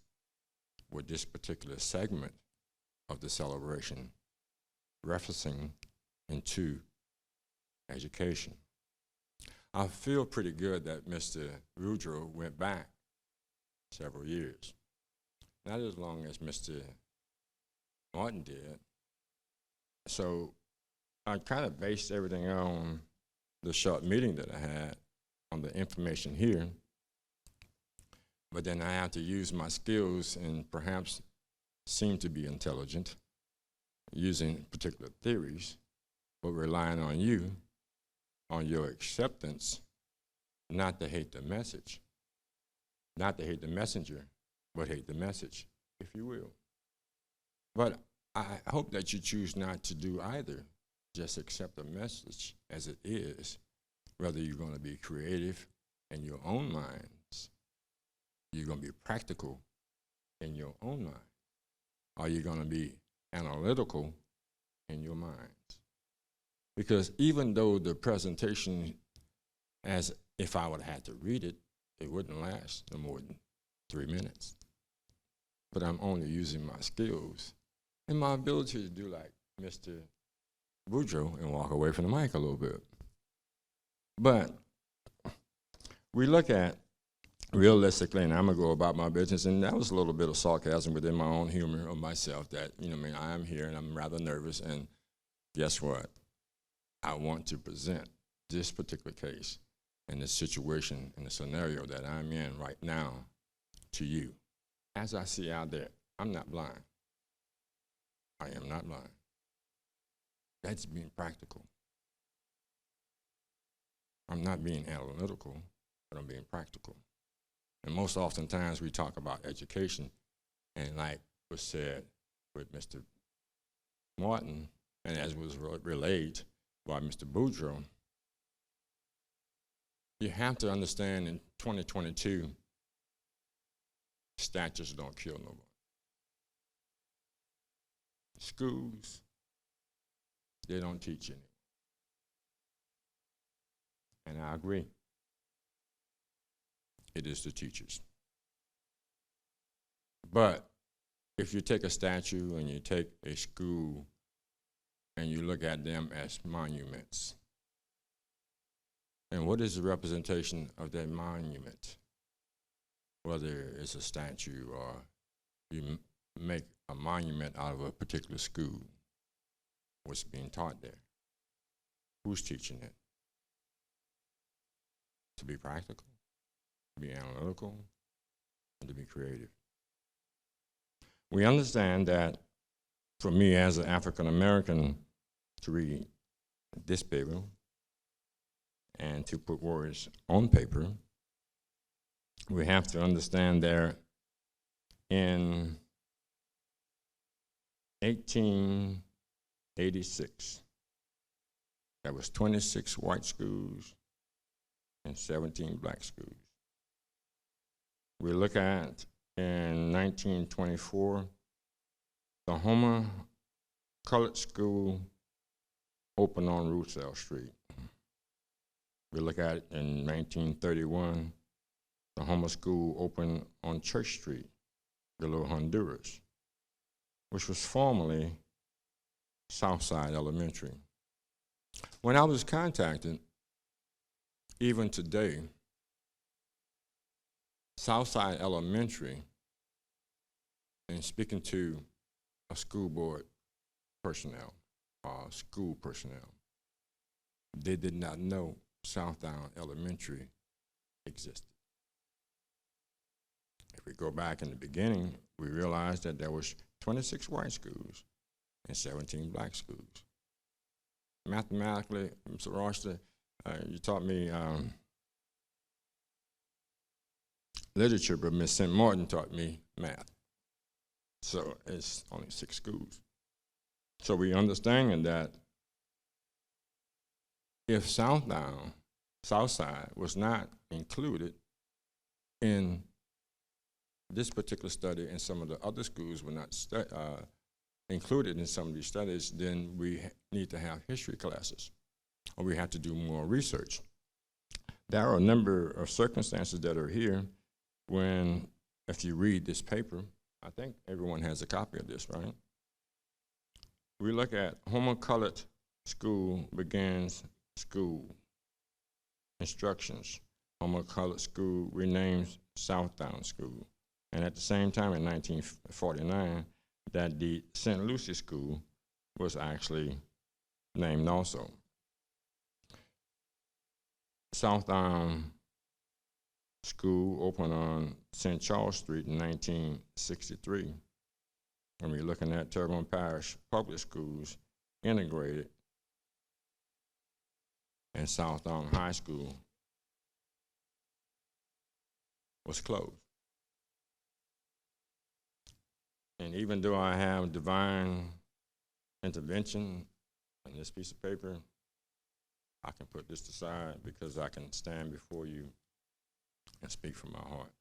with this particular segment of the celebration referencing into education. I feel pretty good that Mr. Woodrow went back several years, not as long as Mr. Martin did. So I kind of based everything on the short meeting that I had on the information here, but then I have to use my skills and perhaps seem to be intelligent using particular theories, but relying on you, on your acceptance, not to hate the message, not to hate the messenger, but hate the message, if you will. But I hope that you choose not to do either. Just accept the message as it is, whether you're going to be creative in your own minds, you're going to be practical in your own mind, or you're going to be analytical in your minds. Because even though the presentation as if I would have had to read it, it wouldn't last no more than 3 minutes. But I'm only using my skills and my ability to do like Mr. Boudreaux and walk away from the mic a little bit. But we look at realistically, and I'm gonna go about my business, and that was a little bit of sarcasm within my own humor of myself that, I am here and I'm rather nervous, and guess what? I want to present this particular case and the situation and the scenario that I'm in right now to you. As I see out there, I'm not blind. I am not blind. That's being practical. I'm not being analytical, but I'm being practical. And most oftentimes we talk about education, and like was said with Mr. Martin, and as was relayed by Mr. Boudreaux, you have to understand in 2022, statutes don't kill nobody. Schools, they don't teach anything. And I agree. It is the teachers. But if you take a statue and you take a school and you look at them as monuments, and what is the representation of that monument? Whether it's a statue or you make a monument out of a particular school, what's being taught there? Who's teaching it? To be practical, to be analytical, and to be creative. We understand that for me as an African American to read this paper and to put words on paper, we have to understand there in 1886, there was 26 white schools and 17 black schools. We look at in 1924, the Homer Colored School opened on Roosevelt Street. We look at in 1931, the Homer School opened on Church Street below Honduras, which was formerly Southside Elementary. When I was contacted, even today, Southside Elementary, and speaking to a school board personnel, school personnel, they did not know Southside Elementary existed. If we go back in the beginning, we realized that there was 26 white schools and 17 black schools. Mathematically, Mr. Roster, you taught me literature, but Ms. St. Martin taught me math. So it's only 6 schools. So we understand that if Southside was not included in this particular study and some of the other schools were not included in some of these studies, then we need to have history classes, or we have to do more research. There are a number of circumstances that are here when, if you read this paper, I think everyone has a copy of this, right? We look at Homer Colored School begins school instructions. Homer Colored School renames Southdown School. And at the same time, in 1949, that the St. Lucie School was actually named also. Southdown School opened on St. Charles Street in 1963. And we're looking at Terrebonne Parish Public Schools integrated, and Southdown High School was closed. And even though I have divine intervention on this piece of paper, I can put this aside because I can stand before you and speak from my heart.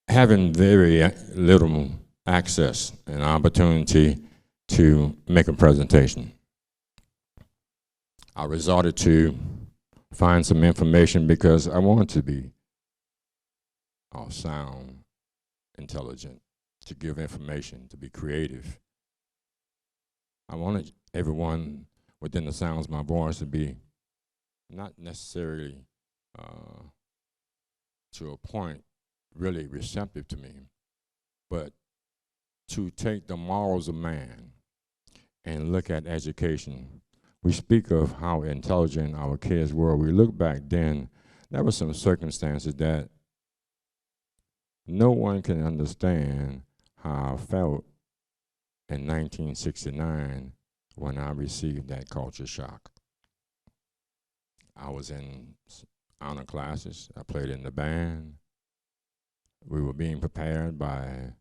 Having very little access and opportunity to make a presentation. I resorted to find some information because I wanted to be sound, intelligent, to give information, to be creative. I wanted everyone within the sounds of my voice to be not necessarily to a point really receptive to me, but to take the morals of man and look at education. We speak of how intelligent our kids were. We look back then, there were some circumstances that no one can understand how I felt in 1969 when I received that culture shock. I was in honor classes. I played in the band. We were being prepared by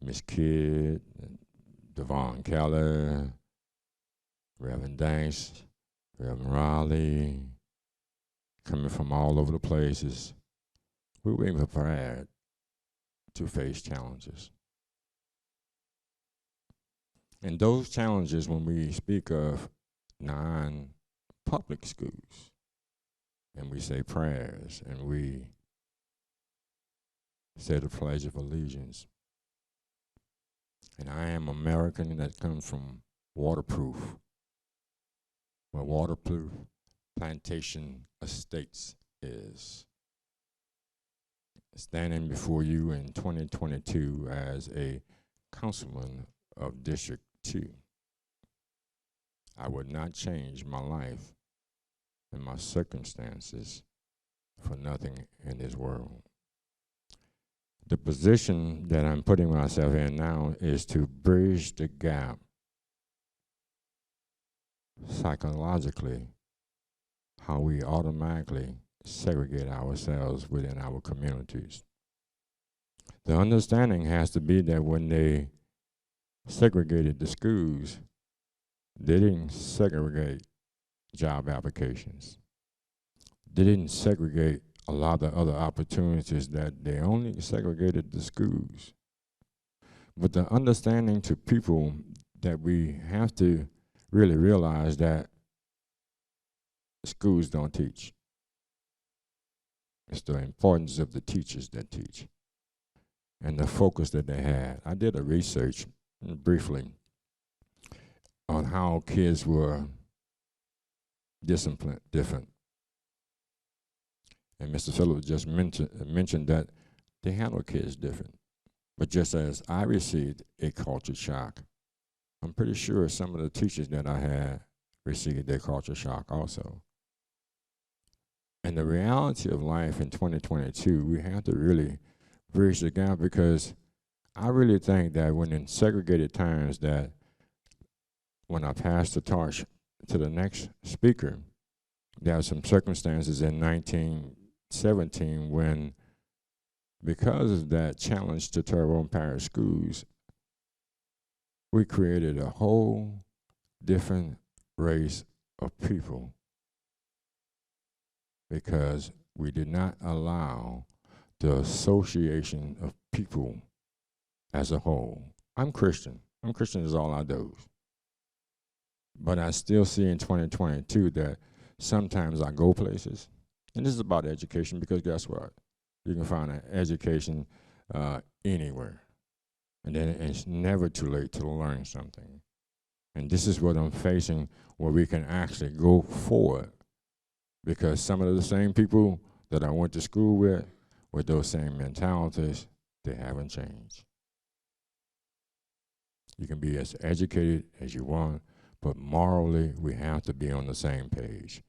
Miss Kidd, Devon Keller, Reverend Danks, Reverend Raleigh, coming from all over the places. We were being prepared to face challenges. And those challenges, when we speak of non-public schools, and we say prayers, and we say the Pledge of Allegiance, and I am American, that comes from Waterproof, where Waterproof Plantation Estates is. Standing before you in 2022 as a councilman of District 2. I would not change my life and my circumstances for nothing in this world. The position that I'm putting myself in now is to bridge the gap psychologically, how we automatically segregate ourselves within our communities. The understanding has to be that when they segregated the schools, they didn't segregate job applications. They didn't segregate a lot of other opportunities, that they only segregated the schools. But the understanding to people that we have to really realize that schools don't teach. It's the importance of the teachers that teach and the focus that they had. I did a research briefly on how kids were disciplined different. And Mr. Phillips just mentioned that they handle kids different. But just as I received a culture shock, I'm pretty sure some of the teachers that I had received their culture shock also. And the reality of life in 2022, we have to really bridge the gap, because I really think that when in segregated times, that when I pass the torch to the next speaker, there are some circumstances in 1917 when, because of that challenge to Terrebonne Parish schools, we created a whole different race of people, because we did not allow the association of people as a whole. I'm Christian. I'm Christian is all I do. But I still see in 2022 that sometimes I go places, and this is about education, because guess what? You can find an education anywhere. And then it's never too late to learn something. And this is what I'm facing, where we can actually go forward, because some of the same people that I went to school with those same mentalities, they haven't changed. You can be as educated as you want, but morally, we have to be on the same page.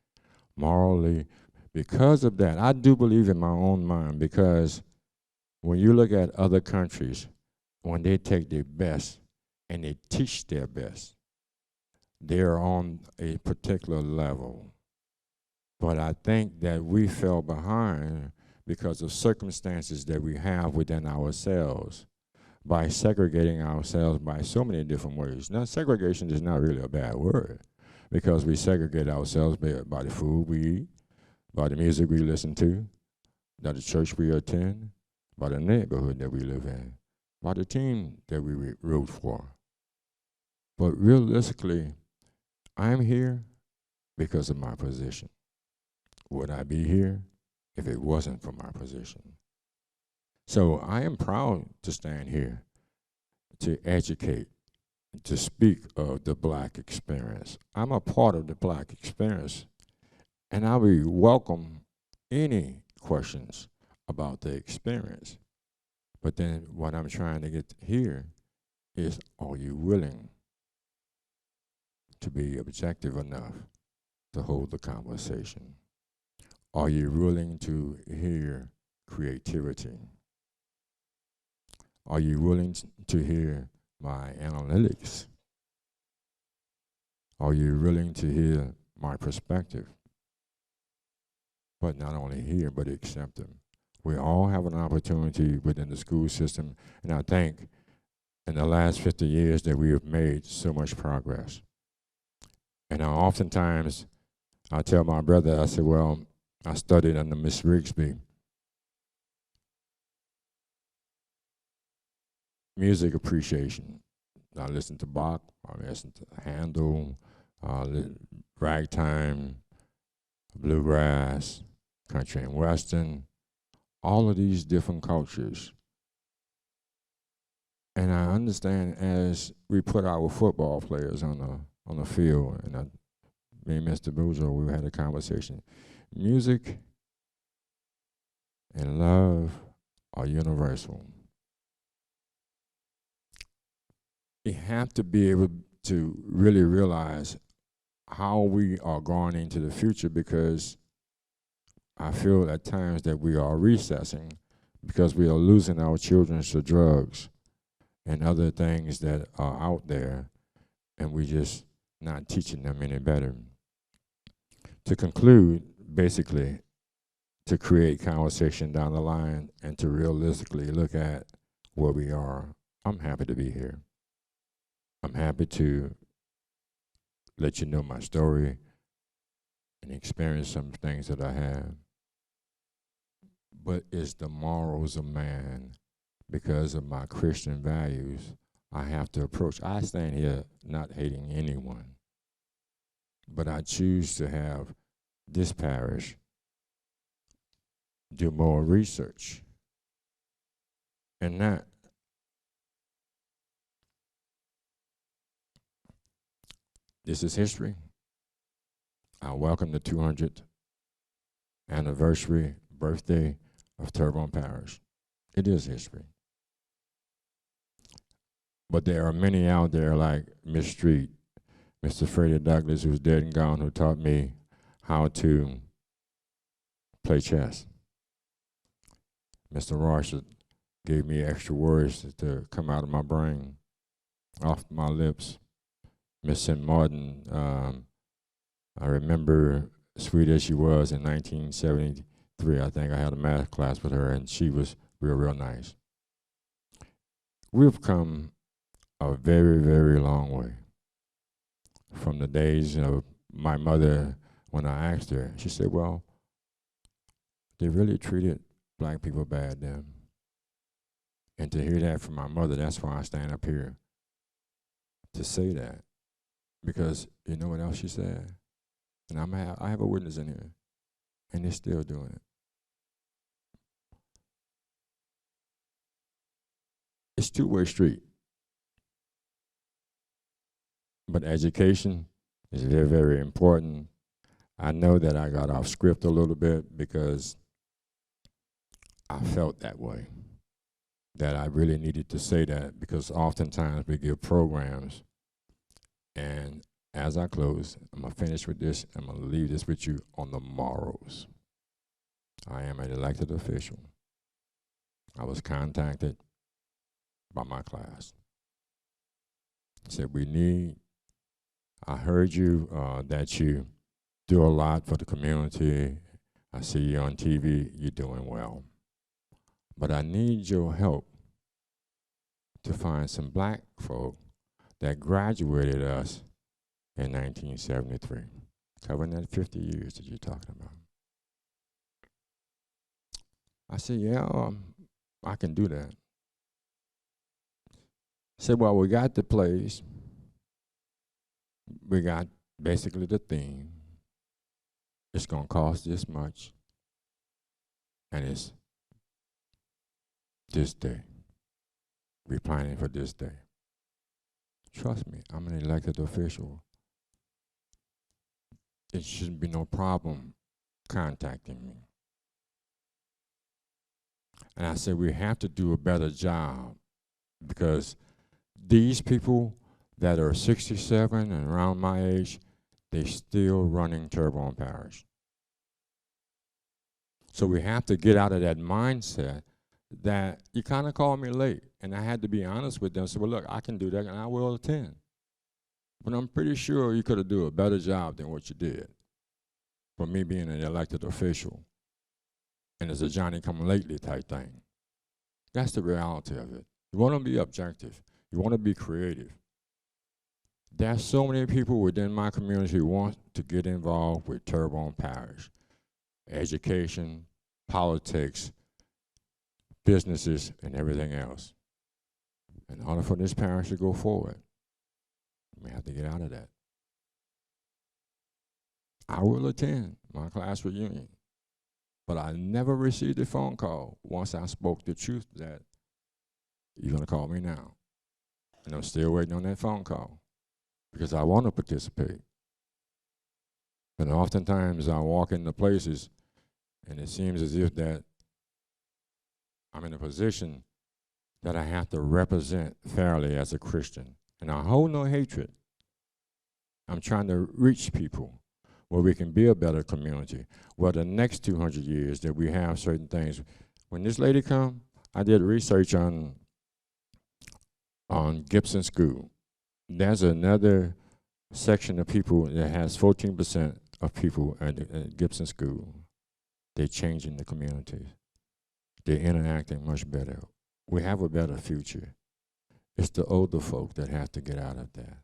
Morally, because of that, I do believe in my own mind, because when you look at other countries, when they take their best and they teach their best, they're on a particular level. But I think that we fell behind because of circumstances that we have within ourselves by segregating ourselves by so many different ways. Now, segregation is not really a bad word, because we segregate ourselves by the food we eat, by the music we listen to, by the church we attend, by the neighborhood that we live in, by the team that we root for. But realistically, I'm here because of my position. Would I be here if it wasn't for my position? So I am proud to stand here to educate, to speak of the Black experience. I'm a part of the Black experience, and I will welcome any questions about the experience. But then what I'm trying to get here is, are you willing to be objective enough to hold the conversation? Are you willing to hear creativity? Are you willing to hear my analytics? Are you willing to hear my perspective? But not only hear, but accept them. We all have an opportunity within the school system, and I think in the last 50 years that we have made so much progress. And oftentimes, I tell my brother, I say, well, I studied under Miss Rigsby. Music appreciation. I listen to Bach, I listen to Handel, ragtime, bluegrass, country and western, all of these different cultures. And I understand as we put our football players on the field, and me and Mr. Boudreaux, we had a conversation. Music and love are universal. You have to be able to really realize how we are going into the future, because I feel at times that we are recessing because we are losing our children to drugs and other things that are out there, and we just not teaching them any better. To conclude, basically, to create conversation down the line and to realistically look at where we are, I'm happy to be here. I'm happy to let you know my story and experience some things that I have. But it's the morals of man. Because of my Christian values, I have to approach. I stand here not hating anyone, but I choose to have this parish do more research and not this is history. I welcome the 200th anniversary birthday of Terrebonne Parish. It is history. But there are many out there like Miss Street, Mr. Freddie Douglas, who's dead and gone, who taught me how to play chess. Mr. Ross gave me extra words to come out of my brain, off my lips. Miss St. Martin, I remember, sweet as she was, in 1973, I think I had a math class with her, and she was real nice. We've come a very, very long way from the days of my mother. When I asked her, she said, well, they really treated black people bad then. And to hear that from my mother, that's why I stand up here to say that. Because you know what else she said? And I have a witness in here, and they're still doing it. It's a two-way street. But education is very, very important. I know that I got off script a little bit because I felt that way, that I really needed to say that, because oftentimes we give programs, and as I close, I'm going to finish with this. I'm going to leave this with you on the morals. I am an elected official. I was contacted by my class. Said, I heard you, that you do a lot for the community. I see you on TV, you're doing well. But I need your help to find some black folk that graduated us in 1973, covering that 50 years that you're talking about. I said, yeah, I can do that. I said, well, we got the place. we got basically the theme. It's going to cost this much, and it's this day. We're planning for this day. Trust me, I'm an elected official. It shouldn't be no problem contacting me. And I said we have to do a better job, because these people that are 67 and around my age, they're still running Terrebonne Parish. So we have to get out of that mindset that you kind of called me late, and I had to be honest with them. So, well, look, I can do that, and I will attend. But I'm pretty sure you could have done a better job than what you did for me being an elected official. And it's a Johnny-come-lately type thing. That's the reality of it. You want to be objective. You want to be creative. There's so many people within my community who want to get involved with Terrebonne Parish. Education, politics, businesses, and everything else. In order for this parish to go forward, we have to get out of that. I will attend my class reunion, but I never received a phone call once I spoke the truth that you're going to call me now. And I'm still waiting on that phone call because I want to participate. And oftentimes I walk into places and it seems as if that I'm in a position that I have to represent fairly as a Christian. And I hold no hatred. I'm trying to reach people where we can be a better community, where the next 200 years that we have certain things. When this lady come, I did research on Gibson School. There's another section of people that has 14% of people at Gibson School. They're changing the community. They're interacting much better. We have a better future. It's the older folk that have to get out of that.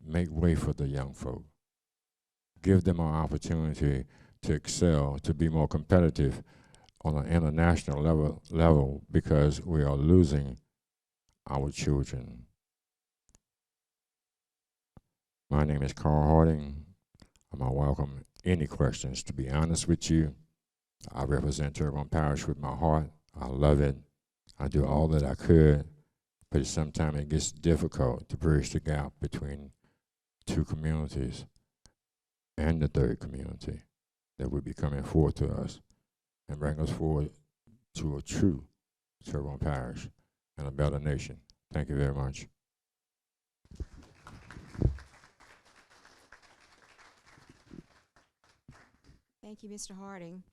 Make way for the young folk. Give them an opportunity to excel, to be more competitive on an international level because we are losing our children. My name is Carl Harding. I welcome any questions. To be honest with you, I represent Terrebonne Parish with my heart. I love it. I do all that I could, but sometimes it gets difficult to bridge the gap between two communities and the third community that will be coming forward to us and bring us forward to a true Terrebonne Parish and a better nation. Thank you very much. Thank you, Mr. Harding.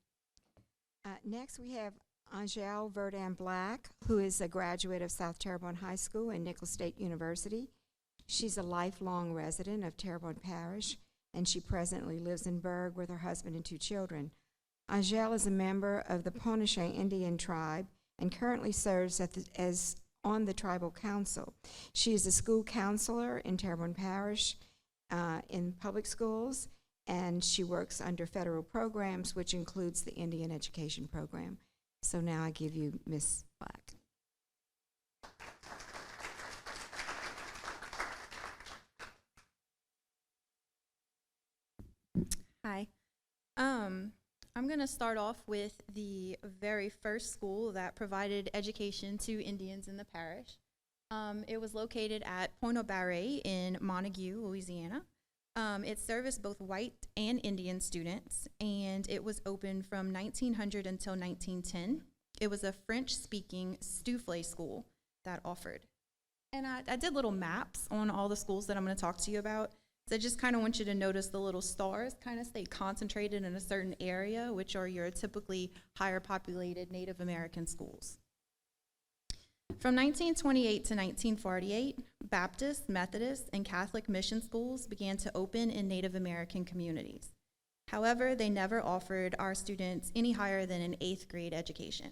Next, we have Angele Verdun Black, who is a graduate of South Terrebonne High School and Nicholls State University. She's a lifelong resident of Terrebonne Parish, and she presently lives in Berg with her husband and 2 children. Angele is a member of the Ponashe Indian tribe and currently serves as on the tribal council. She is a school counselor in Terrebonne Parish in public schools, and she works under federal programs, which includes the Indian Education Program. So now I give you Ms. Black. Hi. I'm going to start off with the very first school that provided education to Indians in the parish. It was located at Point au Barret in Montague, Louisiana. It serviced both white and Indian students, and it was open from 1900 until 1910. It was a French-speaking souffle school that offered. And I did little maps on all the schools that I'm going to talk to you about. So I just kind of want you to notice the little stars kind of stay concentrated in a certain area, which are your typically higher populated Native American schools. From 1928 to 1948, Baptist, Methodist, and Catholic mission schools began to open in Native American communities. However, they never offered our students any higher than an 8th grade education.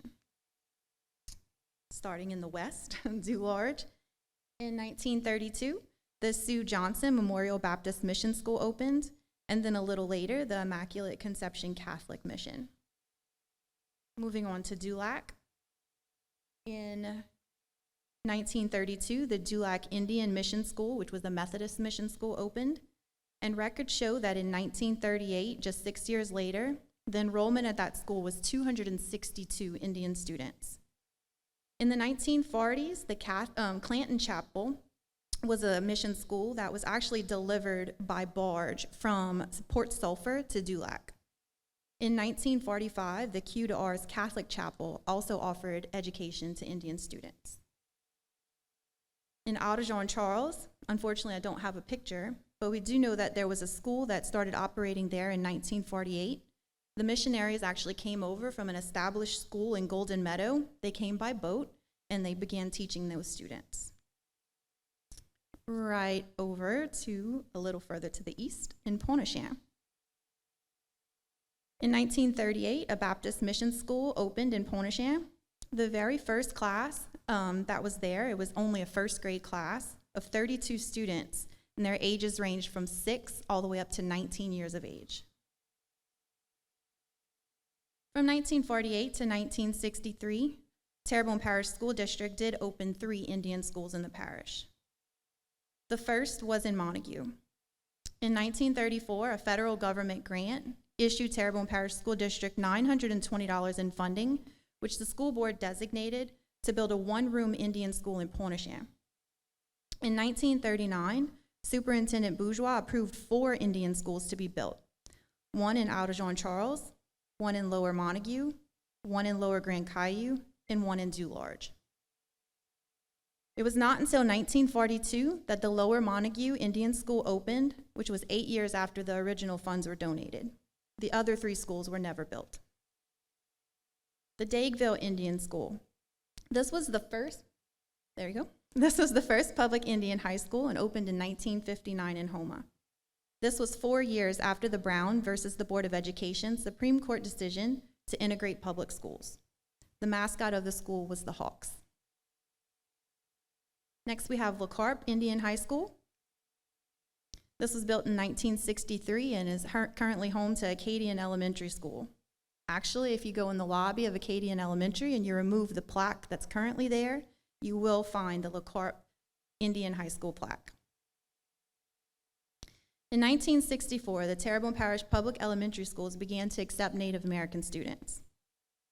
Starting in the West, Du Large, in 1932, the Sue Johnson Memorial Baptist Mission School opened, and then a little later, the Immaculate Conception Catholic Mission. Moving on to Dulac. In 1932, the Dulac Indian Mission School, which was a Methodist mission school, opened. And records show that in 1938, just 6 years later, the enrollment at that school was 262 Indian students. In the 1940s, the Clanton Chapel was a mission school that was actually delivered by barge from Port Sulphur to Dulac. In 1945, the Q to R's Catholic Chapel also offered education to Indian students. In Audijon-Charles, unfortunately I don't have a picture, but we do know that there was a school that started operating there in 1948. The missionaries actually came over from an established school in Golden Meadow. They came by boat, and they began teaching those students. Right over to a little further to the east in Pointe-aux-Trembles. In 1938, a Baptist mission school opened in Pointe-aux-Trembles. The very first class that was there, it was only a first grade class of 32 students, and their ages ranged from 6 all the way up to 19 years of age. From 1948 to 1963, Terrebonne Parish School District did open 3 Indian schools in the parish. The first was in Montague. In 1934, a federal government grant issued Terrebonne Parish School District $920 in funding, which the school board designated to build a one-room Indian school in Pointe-aux-Trembles. In 1939, Superintendent Bourgeois approved 4 Indian schools to be built, one in Audijon-Charles, one in Lower Montague, one in Lower Grand Caillou, and one in Dularge. It was not until 1942 that the Lower Montague Indian School opened, which was 8 years after the original funds were donated. The other 3 schools were never built. The Dagueville Indian School. This was the first public Indian high school and opened in 1959 in Houma. This was 4 years after the Brown versus the Board of Education Supreme Court decision to integrate public schools. The mascot of the school was the Hawks. Next, we have Le Carpe Indian High School. This was built in 1963 and is currently home to Acadian Elementary School. Actually, if you go in the lobby of Acadian Elementary and you remove the plaque that's currently there, you will find the Le Carpe Indian High School plaque. In 1964, the Terrebonne Parish Public Elementary Schools began to accept Native American students.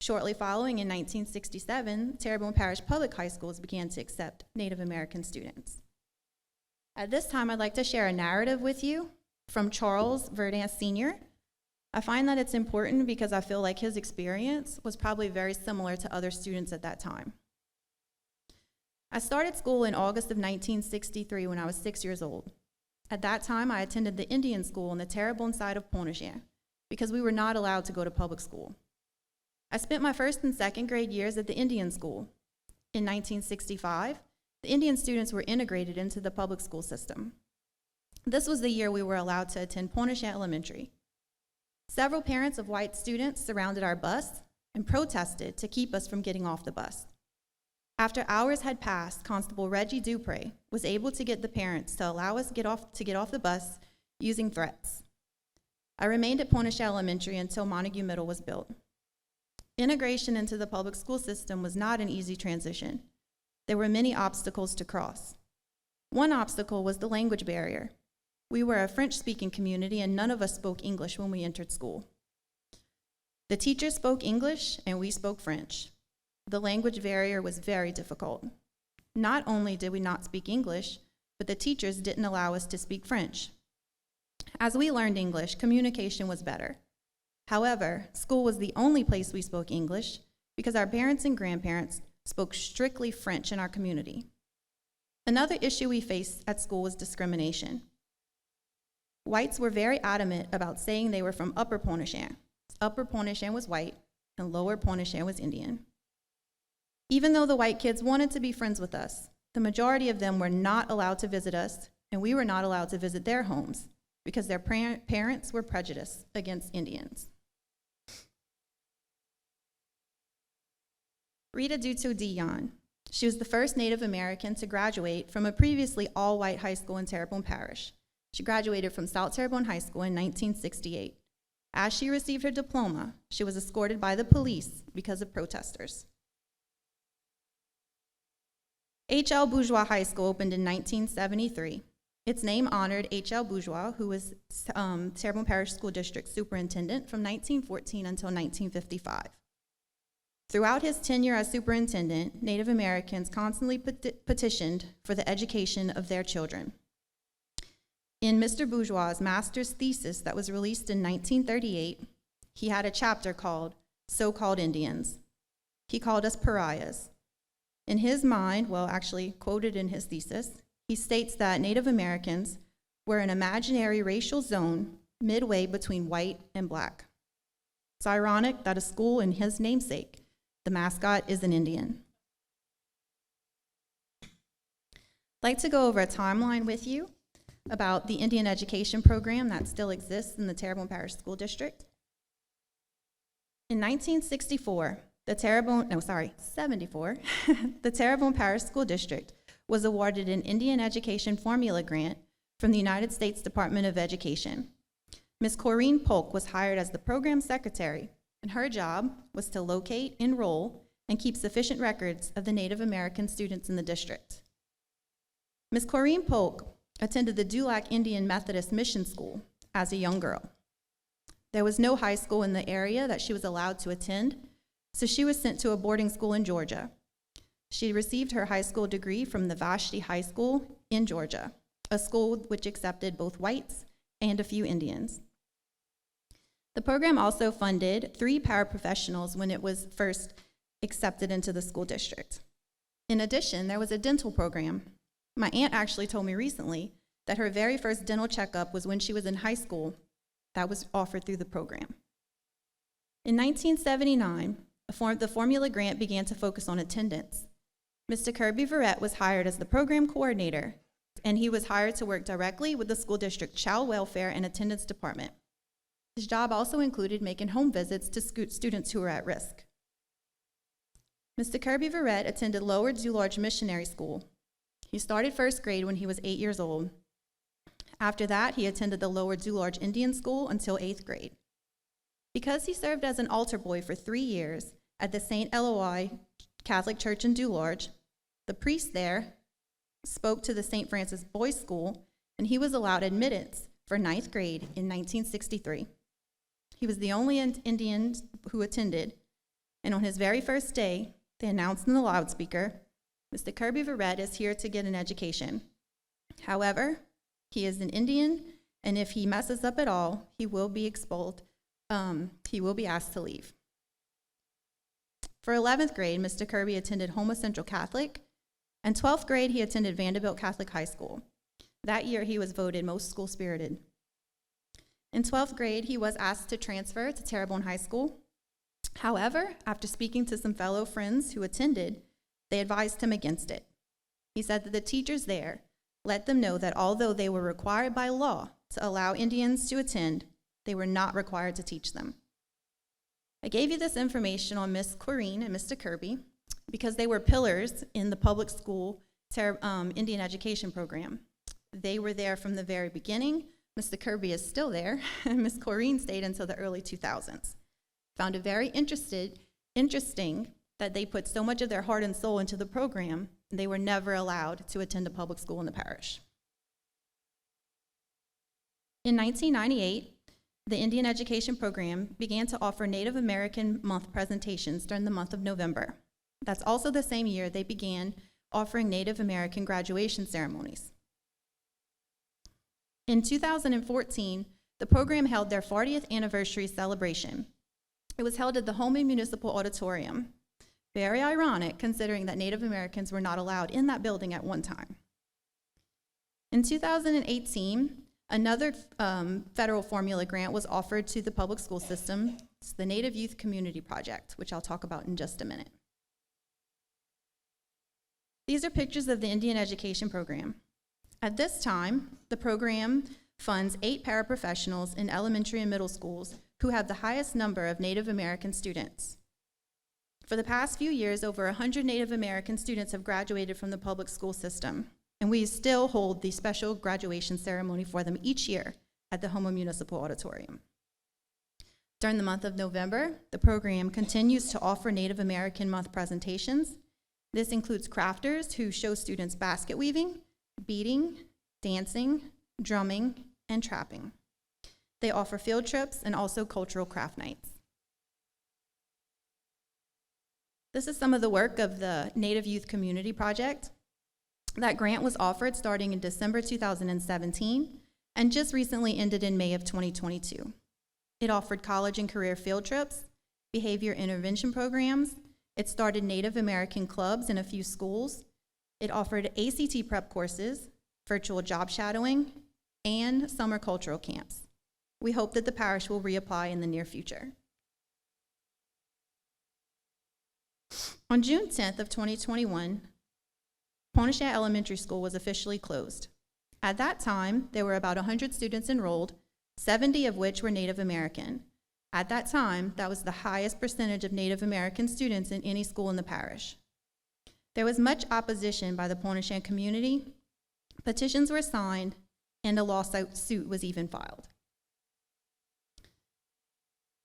Shortly following, in 1967, Terrebonne Parish Public High Schools began to accept Native American students. At this time, I'd like to share a narrative with you from Charles Verdun Sr. I find that it's important because I feel like his experience was probably very similar to other students at that time. I started school in August of 1963 when I was 6 years old. At that time, I attended the Indian school on the Terrebonne side of Pointe-aux-Trembles because we were not allowed to go to public school. I spent my first and second grade years at the Indian school. In 1965, the Indian students were integrated into the public school system. This was the year we were allowed to attend Pointe-aux-Trembles Elementary. Several parents of white students surrounded our bus and protested to keep us from getting off the bus. After hours had passed, Constable Reggie Dupre was able to get the parents to allow us to get off the bus using threats. I remained at Pointe-aux-Trembles Elementary until Montague Middle was built. Integration into the public school system was not an easy transition. There were many obstacles to cross. One obstacle was the language barrier. We were a French-speaking community and none of us spoke English when we entered school. The teachers spoke English and we spoke French. The language barrier was very difficult. Not only did we not speak English, but the teachers didn't allow us to speak French. As we learned English, communication was better. However, school was the only place we spoke English because our parents and grandparents spoke strictly French in our community. Another issue we faced at school was discrimination. Whites were very adamant about saying they were from Upper Pointe-aux-Trembles. Upper Pointe-aux-Trembles was white and Lower Pointe-aux-Trembles was Indian. Even though the white kids wanted to be friends with us, the majority of them were not allowed to visit us and we were not allowed to visit their homes because their parents were prejudiced against Indians. Rita Duto Dion. She was the first Native American to graduate from a previously all-white high school in Terrebonne Parish. She graduated from South Terrebonne High School in 1968. As she received her diploma, she was escorted by the police because of protesters. H.L. Bourgeois High School opened in 1973. Its name honored H.L. Bourgeois, who was Terrebonne Parish School District Superintendent from 1914 until 1955. Throughout his tenure as superintendent, Native Americans constantly petitioned for the education of their children. In Mr. Bourgeois' master's thesis that was released in 1938, he had a chapter called So-Called Indians. He called us pariahs. In his mind, well, actually quoted in his thesis, he states that Native Americans were an imaginary racial zone midway between white and black. It's ironic that a school in his namesake, the mascot is an Indian. I'd like to go over a timeline with you about the Indian education program that still exists in the Terrebonne Parish School District. In 1964, the Terrebonne Parish School District was awarded an Indian Education Formula Grant from the United States Department of Education. Ms. Corrine Polk was hired as the program secretary, and her job was to locate, enroll, and keep sufficient records of the Native American students in the district. Ms. Corrine Polk attended the Dulac Indian Methodist Mission School as a young girl. There was no high school in the area that she was allowed to attend, so she was sent to a boarding school in Georgia. She received her high school degree from the Vashti High School in Georgia, a school which accepted both whites and a few Indians. The program also funded 3 paraprofessionals when it was first accepted into the school district. In addition, there was a dental program. My aunt actually told me recently that her very first dental checkup was when she was in high school. That was offered through the program. In 1979, the formula grant began to focus on attendance. Mr. Kirby Verrett was hired as the program coordinator, and he was hired to work directly with the school district child welfare and attendance department. His job also included making home visits to students who were at risk. Mr. Kirby Verrett attended Lower Dularge Missionary School. He started first grade when he was 8 years old. After that, he attended the Lower Dularge Indian School until 8th grade. Because he served as an altar boy for 3 years at the St. Eloi Catholic Church in Dularge, the priest there spoke to the St. Francis Boys' School, and he was allowed admittance for 9th grade in 1963. He was the only Indian who attended, and on his very first day, they announced in the loudspeaker, "Mr. Kirby Verrett is here to get an education. However, he is an Indian, and if he messes up at all, he will be expelled. He will be asked to leave." For 11th grade, Mr. Kirby attended Houma Central Catholic, and 12th grade, he attended Vanderbilt Catholic High School. That year, he was voted most school-spirited. In 12th grade, he was asked to transfer to Terrebonne High School. However, after speaking to some fellow friends who attended, they advised him against it. He said that the teachers there let them know that although they were required by law to allow Indians to attend, they were not required to teach them. I gave you this information on Miss Corrine and Mr. Kirby because they were pillars in the public school Indian education program. They were there from the very beginning. Mr. Kirby is still there, and Miss Corrine stayed until the early 2000s. Found it very interesting that they put so much of their heart and soul into the program, and they were never allowed to attend a public school in the parish. In 1998, the Indian Education Program began to offer Native American Month presentations during the month of November. That's also the same year they began offering Native American graduation ceremonies. In 2014, the program held their 40th anniversary celebration. It was held at the Houma Municipal Auditorium. Very ironic, considering that Native Americans were not allowed in that building at one time. In 2018, another federal formula grant was offered to the public school system. It's the Native Youth Community Project, which I'll talk about in just a minute. These are pictures of the Indian Education Program. At this time, the program funds 8 paraprofessionals in elementary and middle schools who have the highest number of Native American students. For the past few years, over 100 Native American students have graduated from the public school system, and we still hold the special graduation ceremony for them each year at the Houma Municipal Auditorium. During the month of November, the program continues to offer Native American Month presentations. This includes crafters who show students basket weaving, beading, dancing, drumming, and trapping. They offer field trips and also cultural craft nights. This is some of the work of the Native Youth Community Project. That grant was offered starting in December 2017 and just recently ended in May of 2022. It offered college and career field trips, behavior intervention programs. It started Native American clubs in a few schools. It offered ACT prep courses, virtual job shadowing, and summer cultural camps. We hope that the parish will reapply in the near future. On June 10th of 2021, Pontchartrain Elementary School was officially closed. At that time, there were about 100 students enrolled, 70 of which were Native American. At that time, that was the highest percentage of Native American students in any school in the parish. There was much opposition by the Pontchartrain community. Petitions were signed, and a lawsuit was even filed.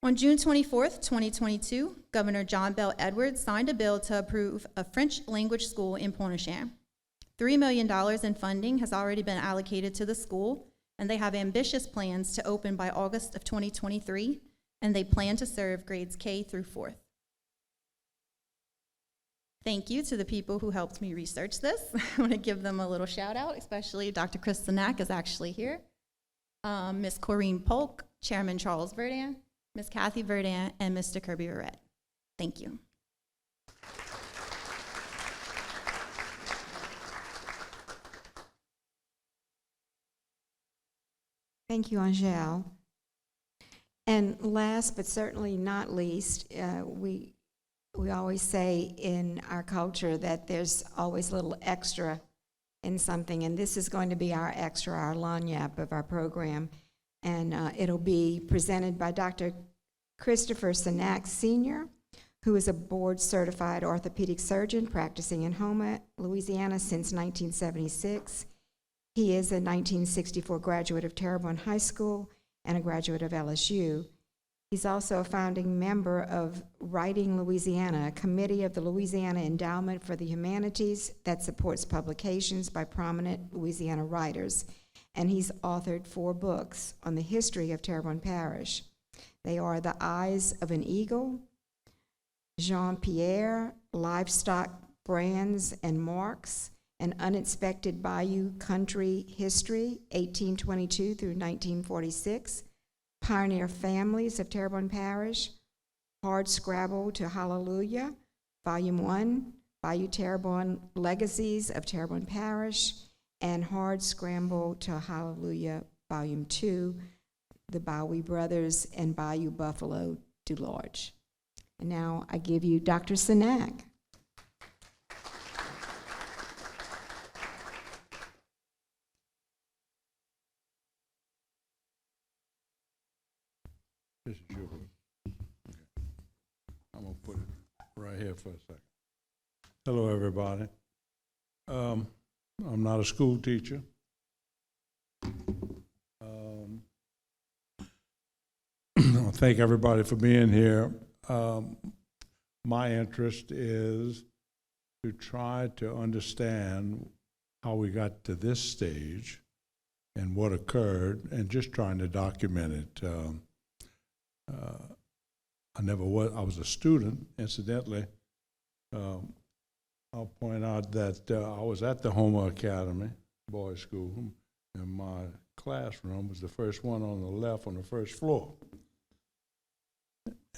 On June 24th, 2022, Governor John Bell Edwards signed a bill to approve a French language school in Pontchartrain. $3 million in funding has already been allocated to the school, and they have ambitious plans to open by August of 2023, and they plan to serve grades K through 4th. Thank you to the people who helped me research this. I want to give them a little shout out, especially Dr. Chris Sinak is actually here. Ms. Corrine Polk, Chairman Charles Verdun, Ms. Kathy Verdun, and Mr. Kirby Barrett. Thank you. Thank you, Angèle. And last but certainly not least, we always say in our culture that there's always a little extra in something, and this is going to be our extra, our lagniappe of our program. And it'll be presented by Dr. Christopher Sinak Sr., who is a board-certified orthopedic surgeon practicing in Houma, Louisiana since 1976. He is a 1964 graduate of Terrebonne High School and a graduate of LSU. He's also a founding member of Writing Louisiana, a committee of the Louisiana Endowment for the Humanities that supports publications by prominent Louisiana writers. And he's authored 4 books on the history of Terrebonne Parish. They are The Eyes of an Eagle, Jean-Pierre, Livestock Brands and Marks, An Unexpected Bayou Country History, 1822 through 1946, Pioneer Families of Terrebonne Parish, Hard Scrabble to Hallelujah, Volume 1, Bayou Terrebonne Legacies of Terrebonne Parish, and Hard Scramble to Hallelujah, Volume 2, The Bowie Brothers and Bayou Buffalo du Large. And now I give you Dr. Sinak. This is yours. Okay. I'm going to put it right here for a second. Hello, everybody. I'm not a school teacher. I thank everybody for being here. My interest is to try to understand how we got to this stage and what occurred, and just trying to document it. I was a student, incidentally. I'll point out that I was at the Houma Academy, boys' school, and my classroom was the first one on the left on the first floor.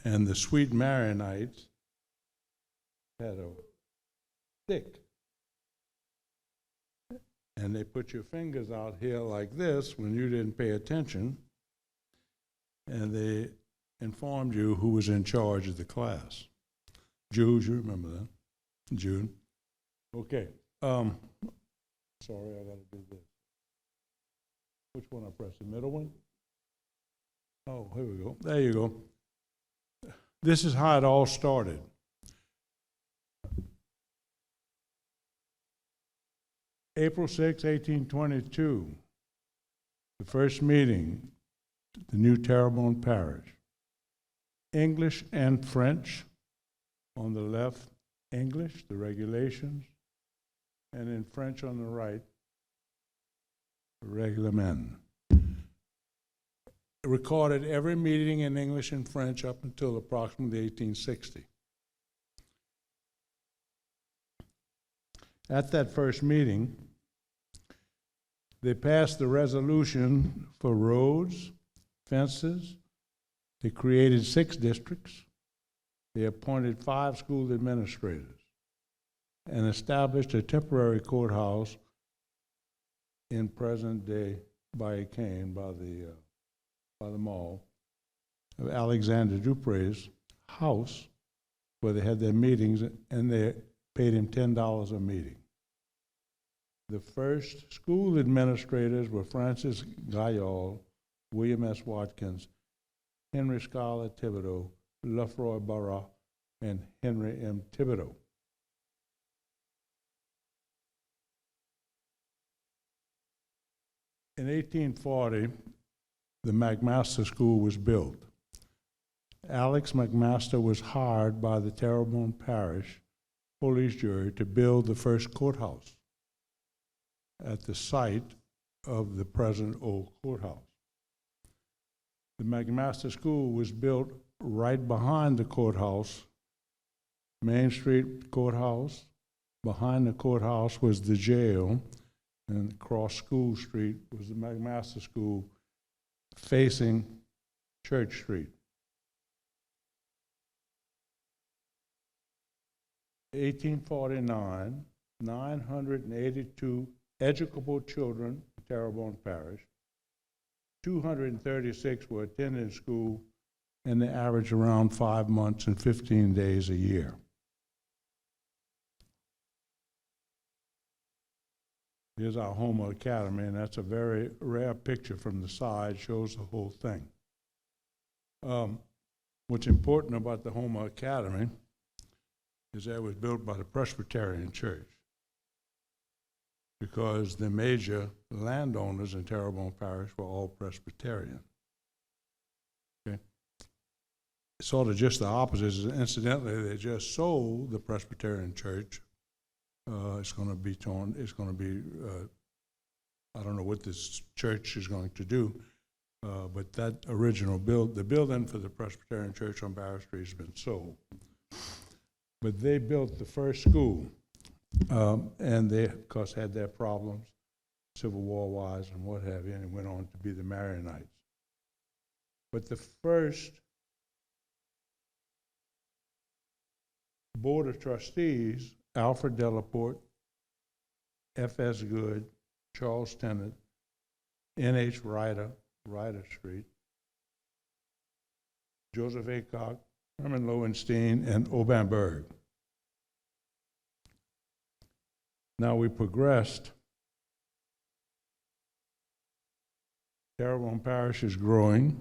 And the Sweet Marianites had a stick. And they put your fingers out here like this when you didn't pay attention, and they informed you who was in charge of the class. Jules, you remember that? June. Okay. Sorry, I got to do this. Which one I press? The middle one? Oh, here we go. There you go. This is how it all started. April 6, 1822, the first meeting, the new Terrebonne Parish. English and French on the left, English, the regulations, and in French on the right, regular men. Recorded every meeting in English and French up until approximately 1860. At that first meeting, they passed the resolution for roads, fences. They created 6 districts. They appointed 5 school administrators and established a temporary courthouse in present-day Baycane by the mall of Alexander Dupre's house, where they had their meetings, and they paid him $10 a meeting. The first school administrators were Francis Gayol, William S. Watkins, Henry Schuyler Thibodeau, Lefroy Barra, and Henry M. Thibodeau. In 1840, the McMaster School was built. Alex McMaster was hired by the Terrebonne Parish police jury to build the first courthouse at the site of the present old courthouse. The McMaster School was built right behind the courthouse, Main Street Courthouse. Behind the courthouse was the jail, and across School Street was the McMaster School facing Church Street. 1849, 982 educable children in Terrebonne Parish, 236 were attending school, and they averaged around 5 months and 15 days a year. Here's our Homer Academy, and that's a very rare picture from the side, shows the whole thing. What's important about the Homer Academy is that it was built by the Presbyterian Church, because the major landowners in Terrebonne Parish were all Presbyterian. Okay? Sort of just the opposite. Incidentally, they just sold the Presbyterian Church. It's going to be torn. It's going to be, I don't know what this church is going to do, but that original the building for the Presbyterian Church on Barrow Street has been sold. But they built the first school, and they, of course, had their problems, Civil War-wise and what have you, and it went on to be the Maronites. But the first Board of Trustees, Alfred Delaporte, F.S. Good, Charles Tennant, N.H. Ryder, Ryder Street, Joseph Aycock, Herman Lowenstein, and Aubin Berg. Now we progressed. Terrebonne Parish is growing.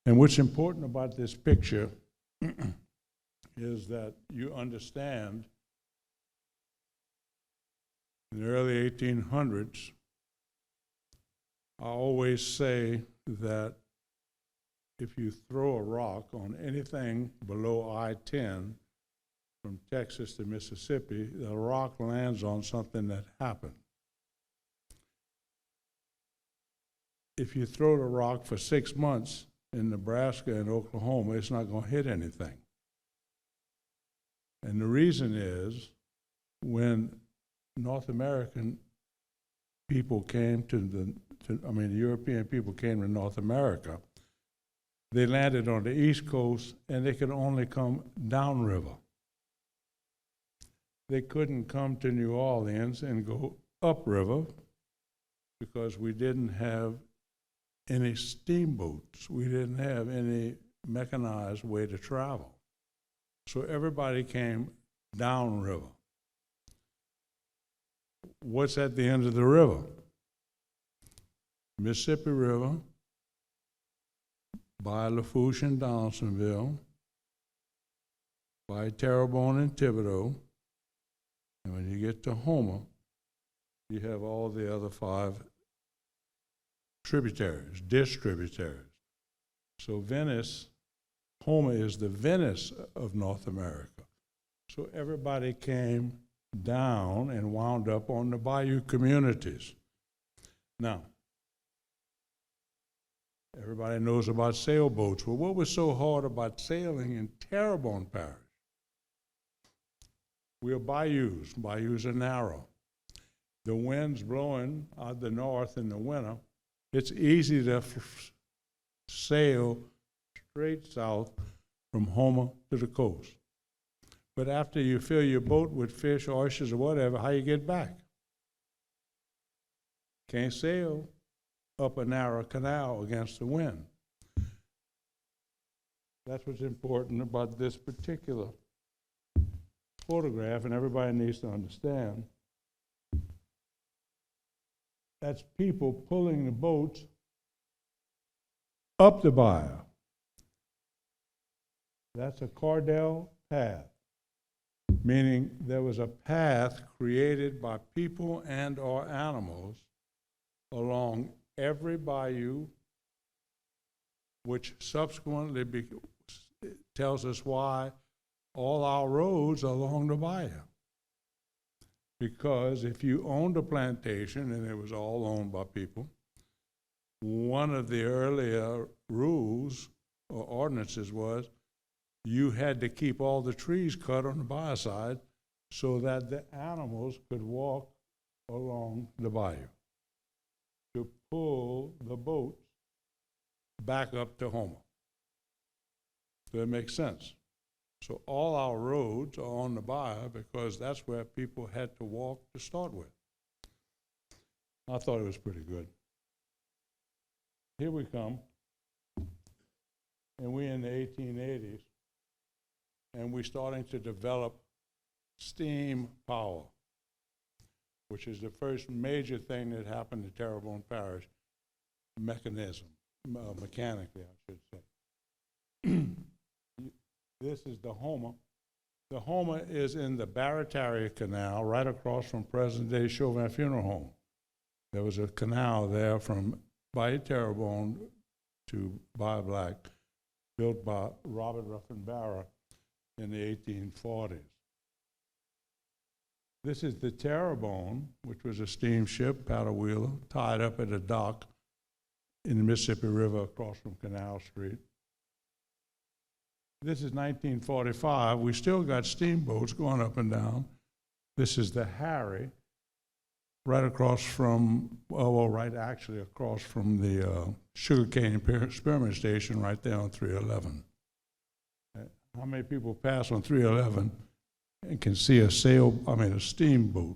And what's important about this picture is that you understand in the early 1800s, I always say that if you throw a rock on anything below I-10 from Texas to Mississippi, the rock lands on something that happened. If you throw the rock for 6 months in Nebraska and Oklahoma, it's not going to hit anything. And the reason is, when North American people came the European people came to North America, they landed on the East Coast, and they could only come downriver. They couldn't come to New Orleans and go upriver because we didn't have any steamboats. We didn't have any mechanized way to travel. So everybody came downriver. What's at the end of the river? Mississippi River, by Lafourche and Donaldsonville, by Terrebonne and Thibodaux, and when you get to Homer, you have all the other 5 tributaries, distributaries. So Venice, Homer is the Venice of North America. So everybody came down and wound up on the bayou communities. Now, everybody knows about sailboats. Well, what was so hard about sailing in Terrebonne Parish? We are bayous. Bayous are narrow. The wind's blowing out the north in the winter. It's easy to sail straight south from Homer to the coast. But after you fill your boat with fish, oysters, or whatever, how you get back? Can't sail up a narrow canal against the wind. That's what's important about this particular photograph, and everybody needs to understand. That's people pulling the boats up the bayou. That's a Cordell path, meaning there was a path created by people and or animals along every bayou, which subsequently tells us why all our roads are along the bayou. Because if you owned a plantation, and it was all owned by people, one of the earlier rules or ordinances was you had to keep all the trees cut on the bayou side so that the animals could walk along the bayou to pull the boats back up to Homer. Does that make sense? So all our roads are on the bayou because that's where people had to walk to start with. I thought it was pretty good. Here we come, and we're in the 1880s, and we're starting to develop steam power, which is the first major thing that happened to Terrebonne Parish, mechanically, I should say. This is the Homer. The Homer is in the Barataria Canal, right across from present-day Chauvin Funeral Home. There was a canal there from Bayou Terrebonne to Bayou Black, built by Robert Ruffin Barra in the 1840s. This is the Terrebonne, which was a steamship, paddle wheeler, tied up at a dock in the Mississippi River across from Canal Street. This is 1945. We still got steamboats going up and down. This is the Harry, right across from, actually across from the sugarcane experiment station right there on 311. How many people pass on 311 and can see a steamboat?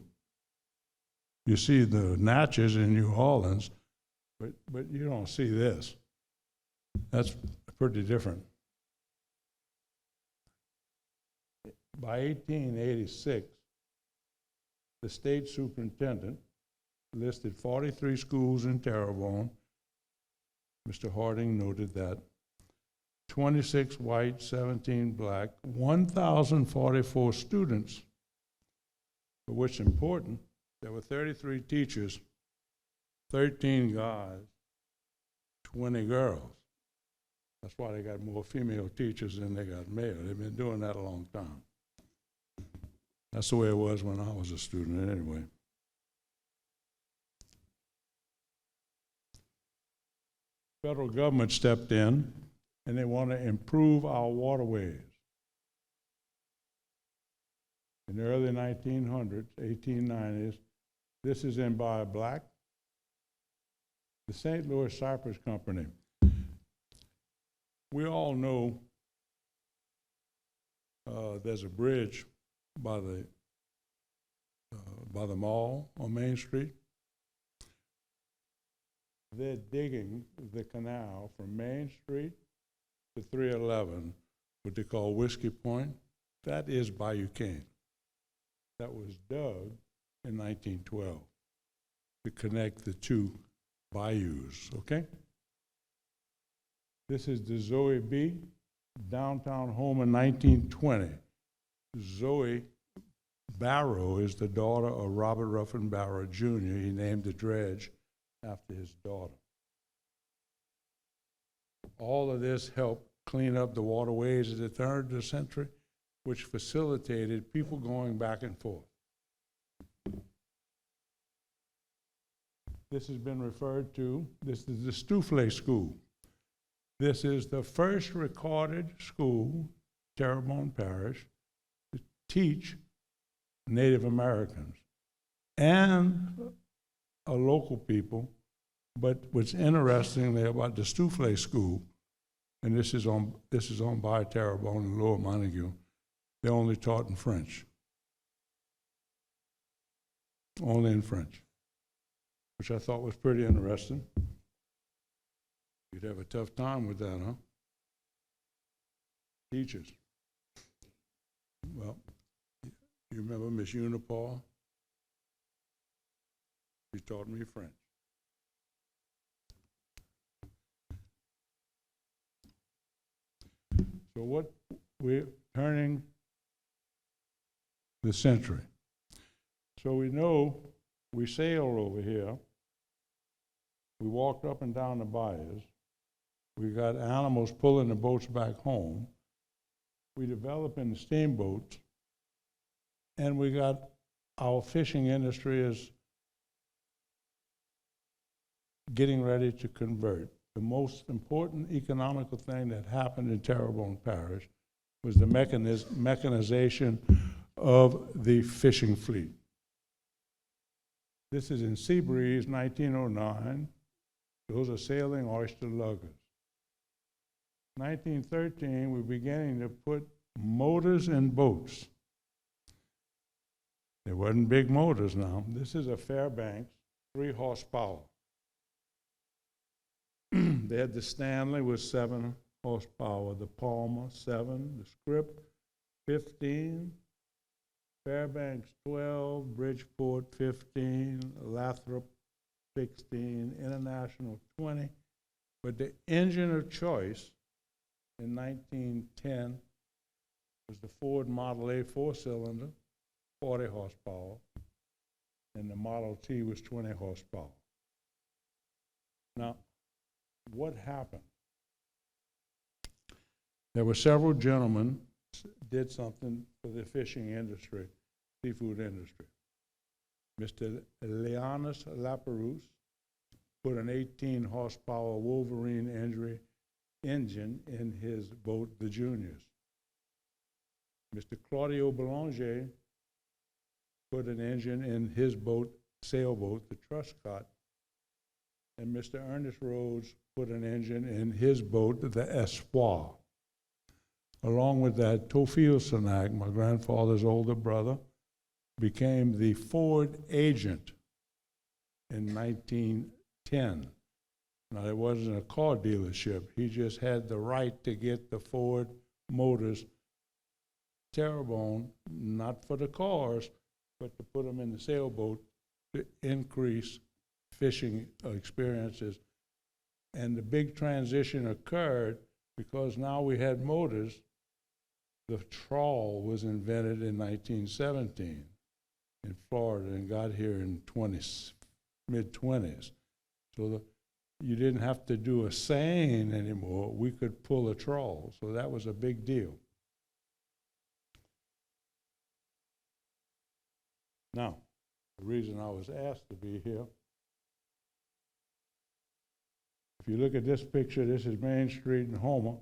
You see the Natchez in New Orleans, but you don't see this. That's pretty different. By 1886, the state superintendent listed 43 schools in Terrebonne. Mr. Harding noted that. 26 white, 17 black, 1,044 students, but what's important, there were 33 teachers, 13 guys, 20 girls. That's why they got more female teachers than they got male. They've been doing that a long time. That's the way it was when I was a student anyway. Federal government stepped in and they want to improve our waterways. In the early 1900s, 1890s, this is in Bayou Black, the St. Louis Cypress Company. We all know there's a bridge by the mall on Main Street. They're digging the canal from Main Street to 311, what they call Whiskey Point. That is Bayou Cane. That was dug in 1912 to connect the two bayous, okay? This is the Zoe B. downtown home in 1920. Zoe Barrow is the daughter of Robert Ruffin Barrow, Jr. He named the dredge after his daughter. All of this helped clean up the waterways of the turn of the century, which facilitated people going back and forth. this has been referred to, this is the Stoufflet School. This is the first recorded school, Terrebonne Parish, to teach Native Americans and local people. But what's interesting there about the Stoufflet School, and this is on by Terrebonne and Lower Montague, they're only taught in French. Only in French, which I thought was pretty interesting. You'd have a tough time with that, huh? Teachers. Well, you remember Miss Unipar? She taught me French. So what we're turning the century. So we know we sailed over here. We walked up and down the bayous. We got animals pulling the boats back home. We developed in the steamboats. And we got our fishing industry is getting ready to convert. The most important economical thing that happened in Terrebonne Parish was the mechanization of the fishing fleet. This is in Seabreeze, 1909. Those are sailing oyster luggers. 1913, we're beginning to put motors in boats. There wasn't big motors now. This is a Fairbanks, 3 horsepower. They had the Stanley with 7 horsepower, the Palmer 7, the Scrip 15, Fairbanks 12, Bridgeport 15, Lathrop 16, International 20. But the engine of choice in 1910 was the Ford Model A 4-cylinder, 40 horsepower, and the Model T was 20 horsepower. Now, what happened? There were several gentlemen did something for the fishing industry, seafood industry. Mr. Leonis Laperouse put an 18 horsepower Wolverine engine in his boat, the Juniors. Mr. Claudio Belanger put an engine in his boat, sailboat, the Truscott. And Mr. Ernest Rhodes put an engine in his boat, the Espoir. Along with that, Tofil Sanag, my grandfather's older brother, became the Ford agent in 1910. Now, it wasn't a car dealership. He just had the right to get the Ford motors, Terrebonne, not for the cars, but to put them in the sailboat to increase fishing experiences. And the big transition occurred because now we had motors. The trawl was invented in 1917 in Florida and got here in mid-20s. So you didn't have to do a seine anymore. We could pull a trawl. So that was a big deal. Now, the reason I was asked to be here, if you look at this picture, this is Main Street in Homer,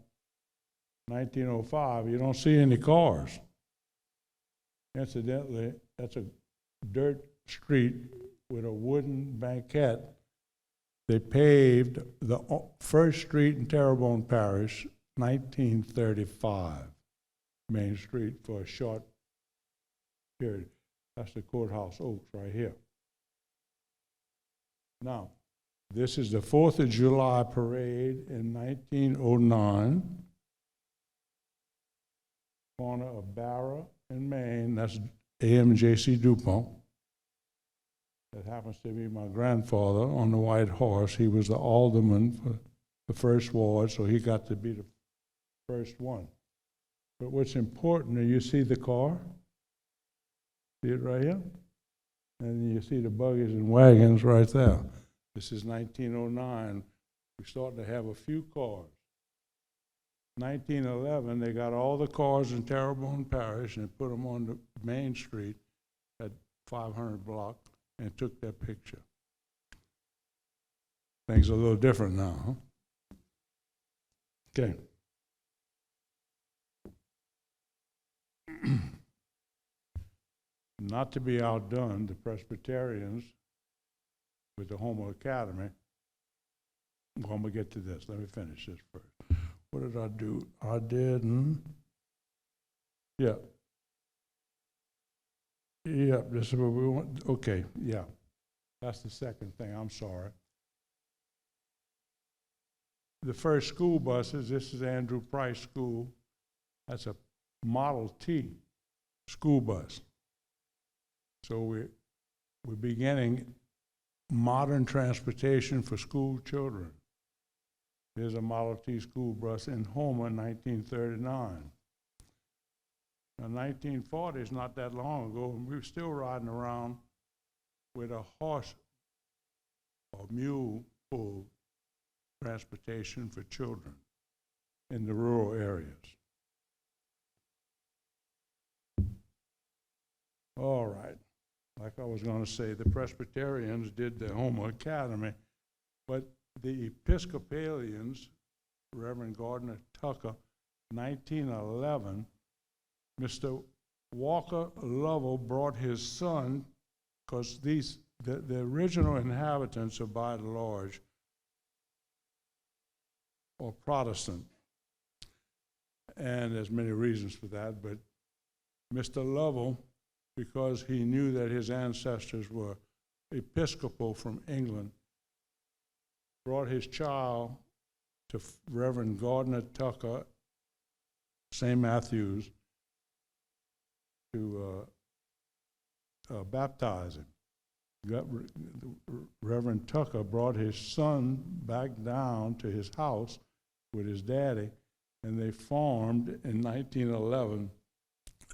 1905. You don't see any cars. Incidentally, that's a dirt street with a wooden banquette. They paved the first street in Terrebonne Parish, 1935, Main Street, for a short period. That's the Courthouse Oaks right here. Now, this is the 4th of July parade in 1909, corner of Barra and Main. That's A.M.J.C. DuPont. That happens to be my grandfather on the white horse. He was the alderman for the first ward, so he got to be the first one. But what's important, you see the car? See it right here? And you see the buggies and wagons right there. This is 1909. We're starting to have a few cars. 1911, they got all the cars in Terrebonne Parish and put them on the Main Street at 500 block and took their picture. Things are a little different now, huh? Okay. Not to be outdone, the Presbyterians with the Homer Academy. Well, I'm going to get to this. Let me finish this first. What did I do? I did, yeah. Yeah, this is what we want. Okay, yeah. That's the second thing. I'm sorry. The first school buses, this is Andrew Price School. That's a Model T school bus. So we're beginning modern transportation for school children. Here's a Model T school bus in Homer, 1939. Now, 1940 is not that long ago, and we were still riding around with a horse or mule pulled transportation for children in the rural areas. All right. Like I was going to say, the Presbyterians did the Homer Academy, but the Episcopalians, Reverend Gardner Tucker, 1911, Mr. Walker Lovell brought his son, because the original inhabitants are by and large or Protestant, and there's many reasons for that, but Mr. Lovell, because he knew that his ancestors were Episcopal from England, brought his child to Reverend Gardner Tucker, St. Matthew's, to baptize him. Reverend Tucker brought his son back down to his house with his daddy, and they formed in 1911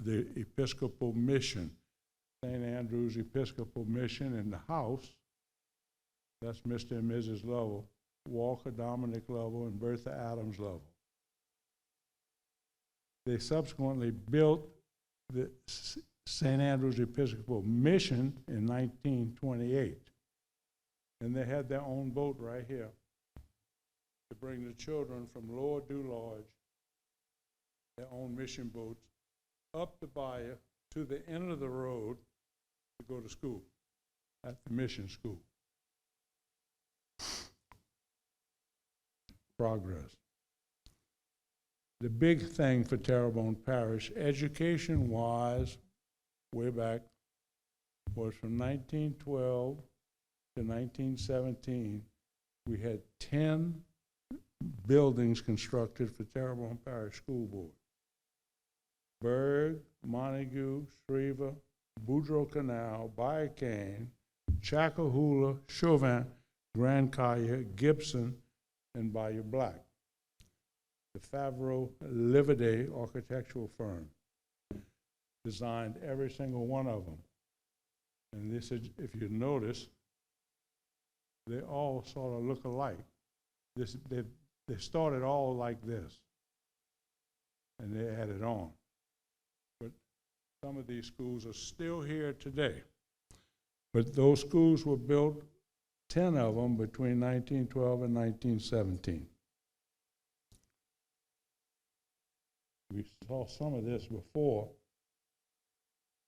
the Episcopal Mission, St. Andrew's Episcopal Mission in the house. That's Mr. and Mrs. Lovell, Walker Dominic Lovell and Bertha Adams Lovell. They subsequently built the St. Andrew's Episcopal Mission in 1928. And they had their own boat right here to bring the children from Lower Dew Lodge, their own mission boats, up the bayou to the end of the road to go to school at the mission school. Progress. The big thing for Terrebonne Parish, education-wise, way back, was from 1912 to 1917, we had 10 buildings constructed for Terrebonne Parish School Board. Berg, Montague, Shreva, Boudreaux Canal, Baycane, Chacahula, Chauvin, Grand Caille, Gibson, and Bayou Black. The Favreau Liverday architectural firm designed every single one of them. And this is, if you notice, they all sort of look alike. They started all like this, and they added on. But some of these schools are still here today. But those schools were built, 10 of them, between 1912 and 1917. We saw some of this before.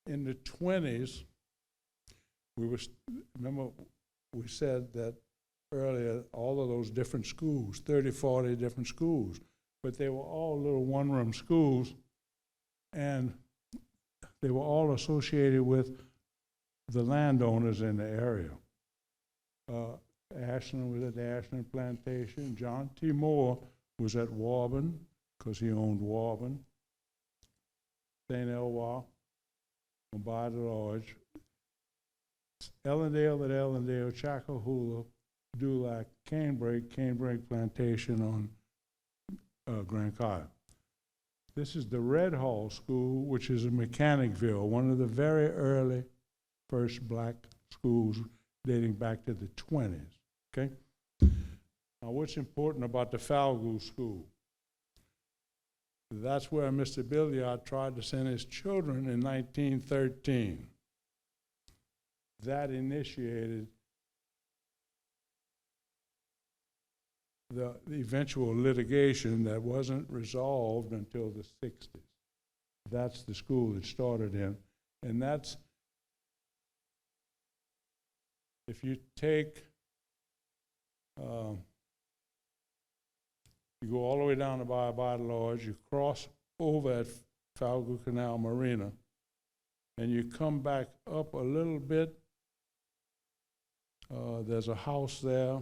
In the 20s, remember we said that earlier, all of those different schools, 30, 40 different schools, but they were all little one-room schools, and they were all associated with the landowners in the area. Ashland was at the Ashland Plantation. John T. Moore was at Warbin, because he owned Warbin. St. Elway, by the Lodge. Ellendale at Ellendale, Chacahula, Dulac, Canebrake Plantation on Grand Caille. This is the Red Hall School, which is in Mechanicville, one of the very early first black schools dating back to the 20s, okay? Now, what's important about the Falgoux School? That's where Mr. Billiard tried to send his children in 1913. That initiated the eventual litigation that wasn't resolved until the 60s. That's the school it started in. And that's, if you take, you go all the way down to by the Lodge, you cross over at Falco Canal Marina, and you come back up a little bit. There's a house there,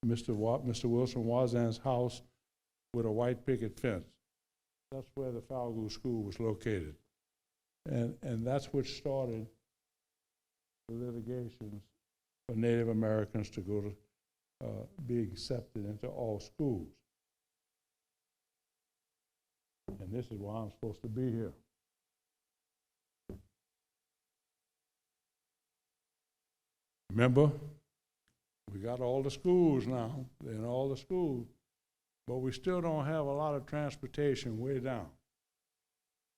Mr. Wilson Wazan's house, with a white picket fence. That's where the Falco School was located. And that's what started the litigations for Native Americans to go to be accepted into all schools. And this is why I'm supposed to be here. Remember, we got all the schools now, they're in all the schools, but we still don't have a lot of transportation way down.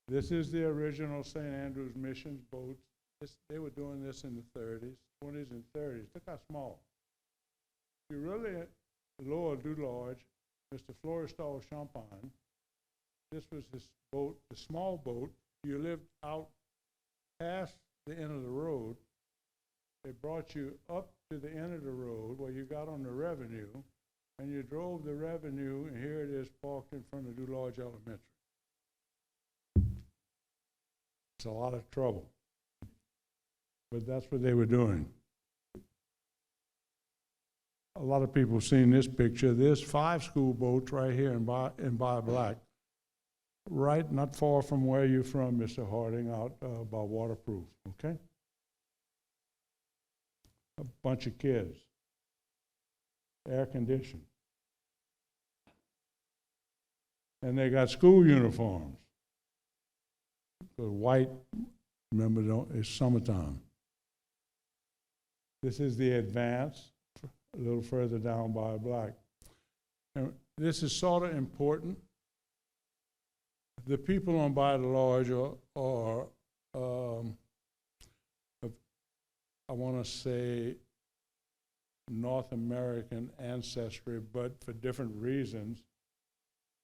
This is the original St. Andrew's Missions boats. They were doing this in the 30s, 20s and 30s. Look how small. If you really lower Du Large, Mr. Florestal Champagne, this was his boat, the small boat. You lived out past the end of the road. They brought you up to the end of the road where you got on the revenue, and you drove the revenue, and here it is parked in front of Du Large Elementary. It's a lot of trouble, but that's what they were doing. A lot of people have seen this picture. There's 5 school boats right here in By Black, right not far from where you're from, Mr. Harding, out by Waterproof, okay? A bunch of kids, air conditioned. And they got school uniforms. The white, remember, it's summertime. This is the Advance, a little further down By Black. And this is sort of important. The people on By the Lodge are I want to say North American ancestry, but for different reasons.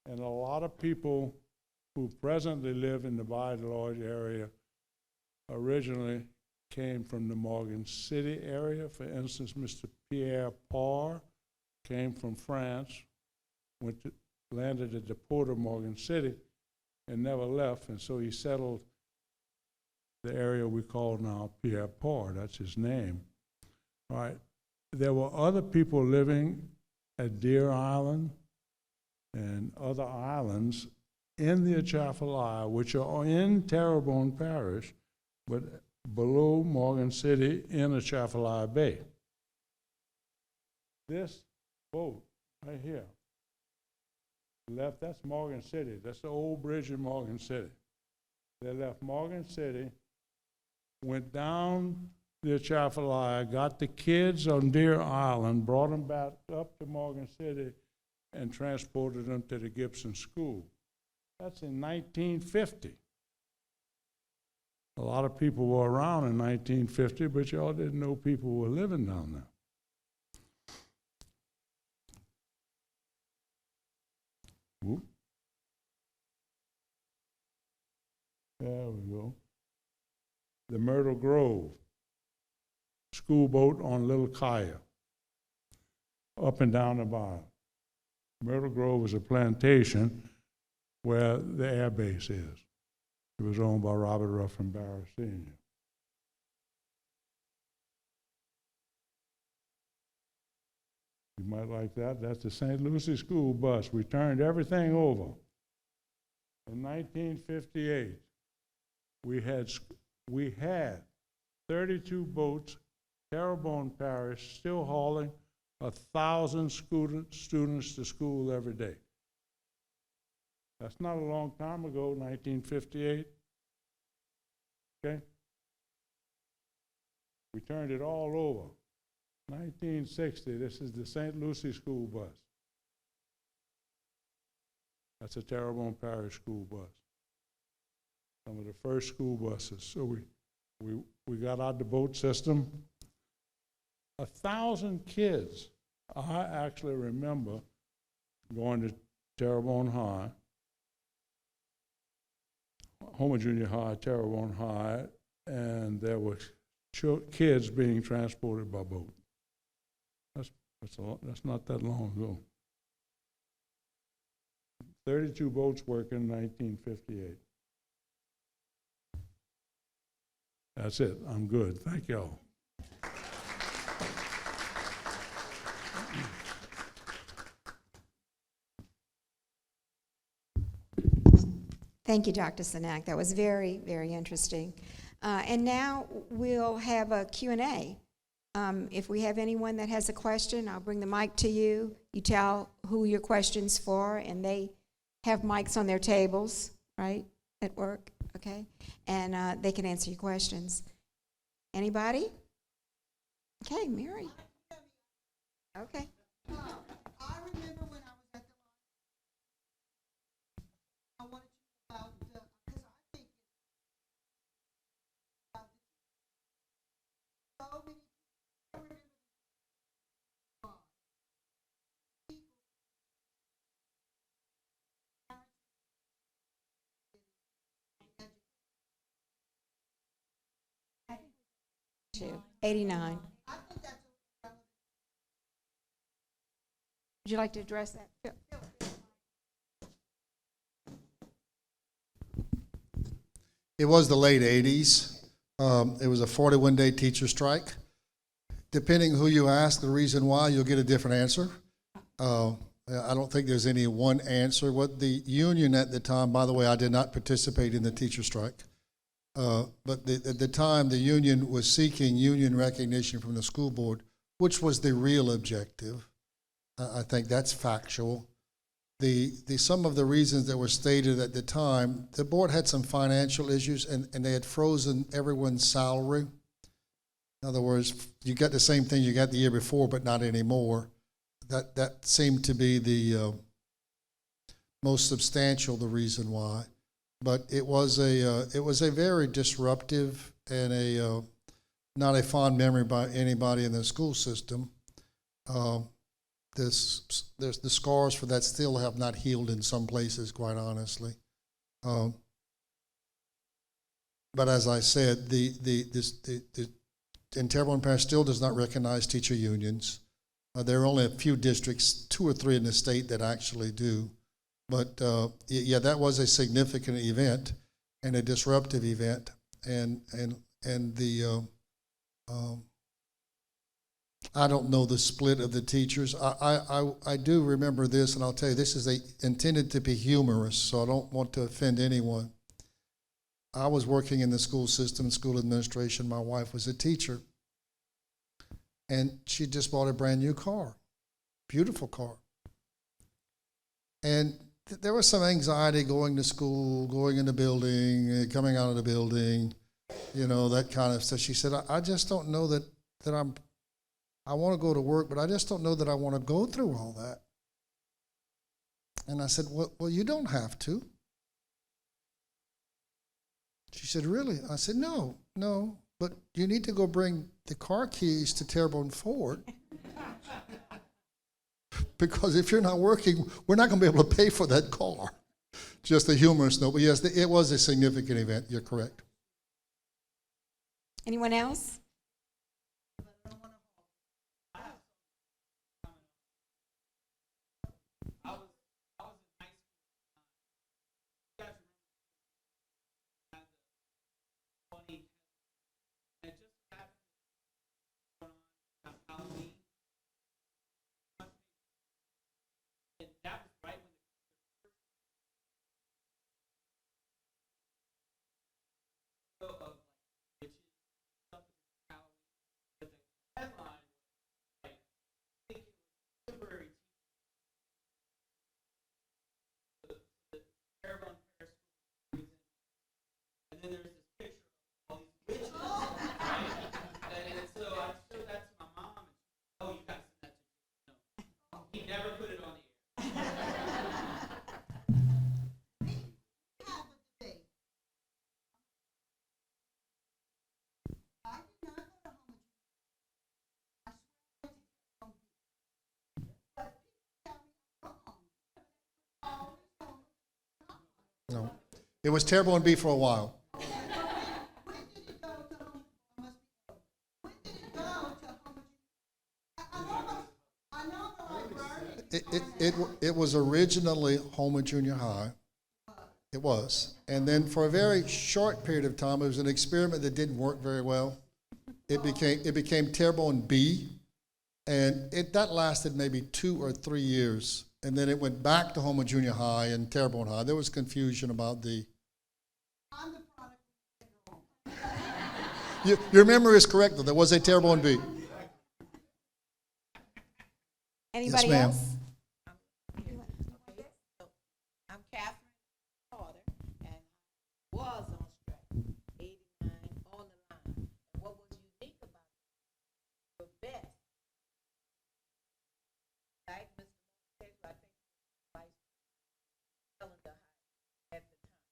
And a lot of people who presently live in the By the Lodge area originally came from the Morgan City area. For instance, Mr. Pierre Parr came from France, landed at the port of Morgan City, and never left, and so he settled the area we call now Pierre Parr. That's his name. All right. There were other people living at Deer Island and other islands in the Atchafalaya, which are in Terrebonne Parish, but below Morgan City in Atchafalaya Bay. This boat right here left, that's Morgan City. That's the old bridge in Morgan City. They left Morgan City, went down the Atchafalaya, got the kids on Deer Island, brought them back up to Morgan City, and transported them to the Gibson School. That's in 1950. A lot of people were around in 1950, but y'all didn't know people were living down there. Whoop. There we go. The Myrtle Grove school boat on Little Kaya, up and down the bottom. Myrtle Grove is a plantation where the air base is. It was owned by Robert Ruffin Barrow Sr. You might like that. That's the St. Lucie school bus. We turned everything over. In 1958, we had 32 boats, Terrebonne Parish, still hauling 1,000 students to school every day. That's not a long time ago, 1958. Okay? We turned it all over. 1960, this is the St. Lucie school bus. That's a Terrebonne Parish school bus. Some of the first school buses. So we got out the boat system. 1,000 kids I actually remember going to Terrebonne High, Homer Junior High, Terrebonne High, and there were kids being transported by boat. That's not that long ago. 32 boats working in 1958. That's it. I'm good. Thank y'all. Thank you, Dr. Sinak. That was very, very interesting. And now we'll have a Q&A. If we have anyone that has a question, I'll bring the mic to you. You tell who your question's for, and they have mics on their tables, right, at work, okay? And they can answer your questions. Anybody? Okay, Mary. Okay. I remember when I was at the I wanted to about because I think about so many. I remember Two. 89. I think that's Would you like to address that? Phil? It was the late 80s. It was a 41-day teacher strike. Depending who you ask the reason why, you'll get a different answer. I don't think there's any one answer. What the union at the time, by the way, I did not participate in the teacher strike, but at the time the union was seeking union recognition from the school board, which was the real objective. I think that's factual. Some of the reasons that were stated at the time, the board had some financial issues and they had frozen everyone's salary. In other words, you got the same thing you got the year before, but not anymore. That seemed to be the most substantial, the reason why. But it was a very disruptive and not a fond memory by anybody in the school system. There's the scars for that still have not healed in some places, quite honestly. But as I said, and Terrebonne Parish still does not recognize teacher unions. There are only a few districts, 2 or 3 in the state, that actually do. But yeah, that was a significant event and a disruptive event, and the I don't know the split of the teachers. I do remember this, and I'll tell you, this is intended to be humorous, so I don't want to offend anyone. I was working in the school system, school administration. My wife was a teacher, and she just bought a brand new car, beautiful car. And there was some anxiety going to school, going in the building, coming out of the building, that kind of stuff. She said, I just don't know that I want to go to work, but I just don't know that I want to go through all that. And I said, well, you don't have to. She said, really? I said, no, but you need to go bring the car keys to Terrebonne Ford. Because if you're not working, we're not going to be able to pay for that car. Just a humorous note. But yes, it was a significant event. You're correct. Anyone else? No. It was Terrebonne B for a while. When did it go to Home? When did it go to Home? I know the library. It was originally Homer Junior High. It was. And then for a very short period of time, it was an experiment that didn't work very well. It became Terrebonne B, and that lasted maybe 2 or 3 years. And then it went back to Homer Junior High and Terrebonne High. There was confusion about the... I'm the product. Your memory is correct, though. There was a Terrebonne B. Anybody ma'am. else? I'm Catherine Carter, and was on strike, 89 on the line. And what was unique about it, the best, like Mr. Moore said, I think Vice Calendar at the time.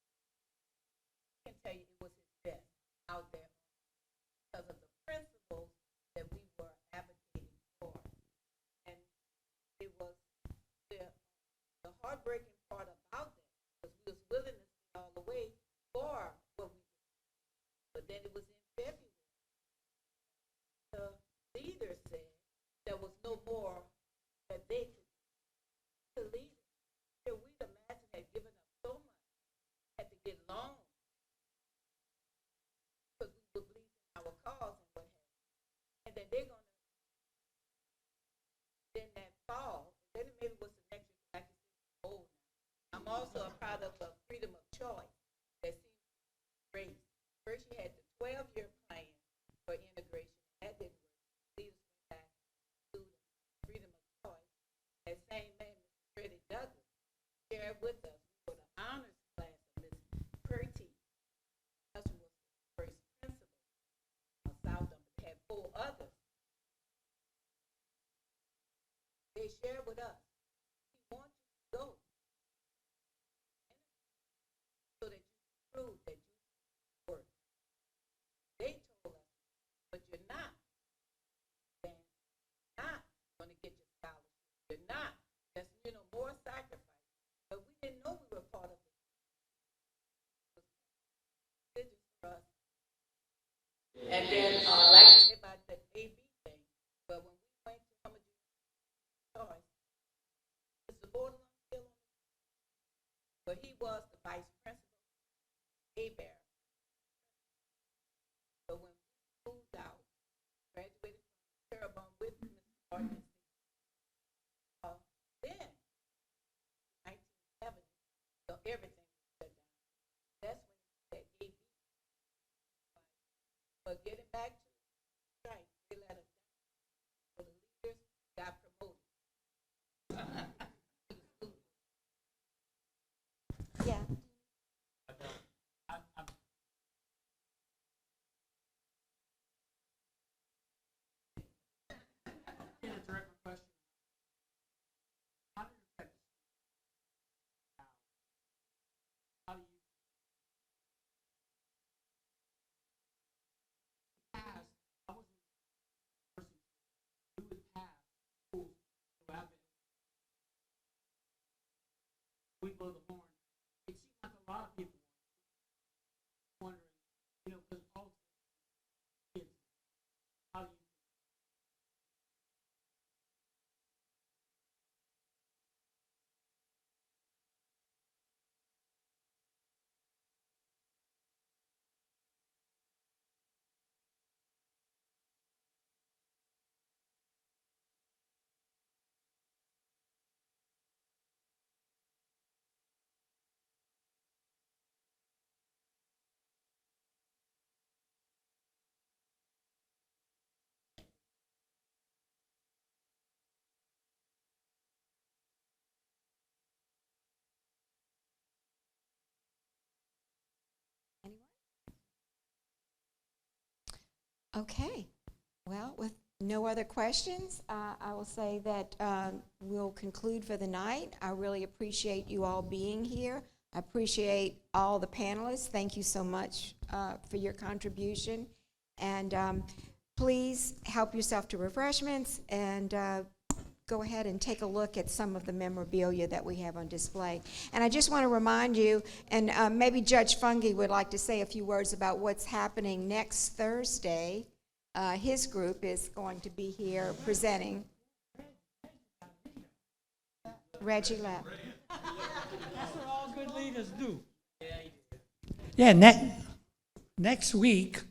I can tell you it was his best out there because of the principles that we were advocating for. And it was the heartbreaking part about that was we was willing to stay all the way for what we did. But then it was in February. The leader said there was no more that they could do. The leader, we'd imagine had given up so much, had to get loans because we would believe in our cause and what have you. And then they're going to, then that fall, then it maybe was the next year, like you said, old now. I'm also a product of freedom of choice that seems great. First, you had the 12-year plan for integration. That didn't work. Leaders went back to freedom of choice. That same man, Mr. Freddie Douglass, shared with us for the honors class of Ms. Purty. That was the first principal of South Dump. They had 4 others. They shared with us. We want you to go so that you can prove that you work. They told us, but you're not. Then not going to get your scholarship. You're not. That's, more sacrifice. But we didn't know we were part of it. It was religious for us. And then, like I said about the AB thing, but when we went to Homer Choice, Mr. Bordelon still on the but he was the vice principal, A-Bear. So when we moved out, graduated from Terrebonne with Mr. Martin, then, 1970, so everything was shut down. That's when he said AB. But getting back to strike, they let us down. So the leaders got promoted. Yeah. We blow the horn. It seems like a lot of people wondering, because all kids, how do you? Anyone? Okay. Well, with no other questions, I will say that we'll conclude for the night. I really appreciate you all being here. I appreciate all the panelists. Thank you so much for your contribution. And please help yourself to refreshments and go ahead and take a look at some of the memorabilia that we have on display. And I just want to remind you, and maybe Judge Fungi would like to say a few words about what's happening next Thursday. His group is going to be here presenting. Reggie left. That's what all good leaders do. Yeah, next week,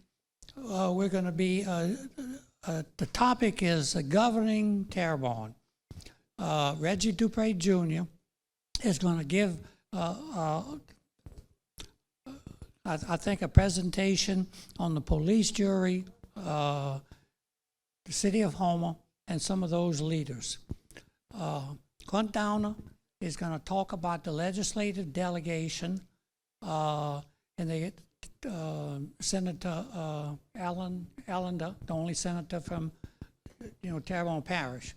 we're going to be, the topic is governing Terrebonne. Reggie Dupre Jr. is going to give, I think, a presentation on the police jury, the city of Homer, and some of those leaders. Clint Downer is going to talk about the legislative delegation, and the Senator Allender, the only senator from, Terrebonne Parish.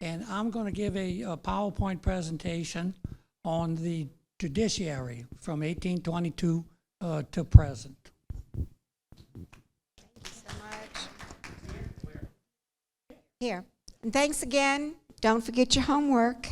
And I'm going to give a PowerPoint presentation on the judiciary from 1822 to present. Thank you so much. Here. And thanks again. Don't forget your homework.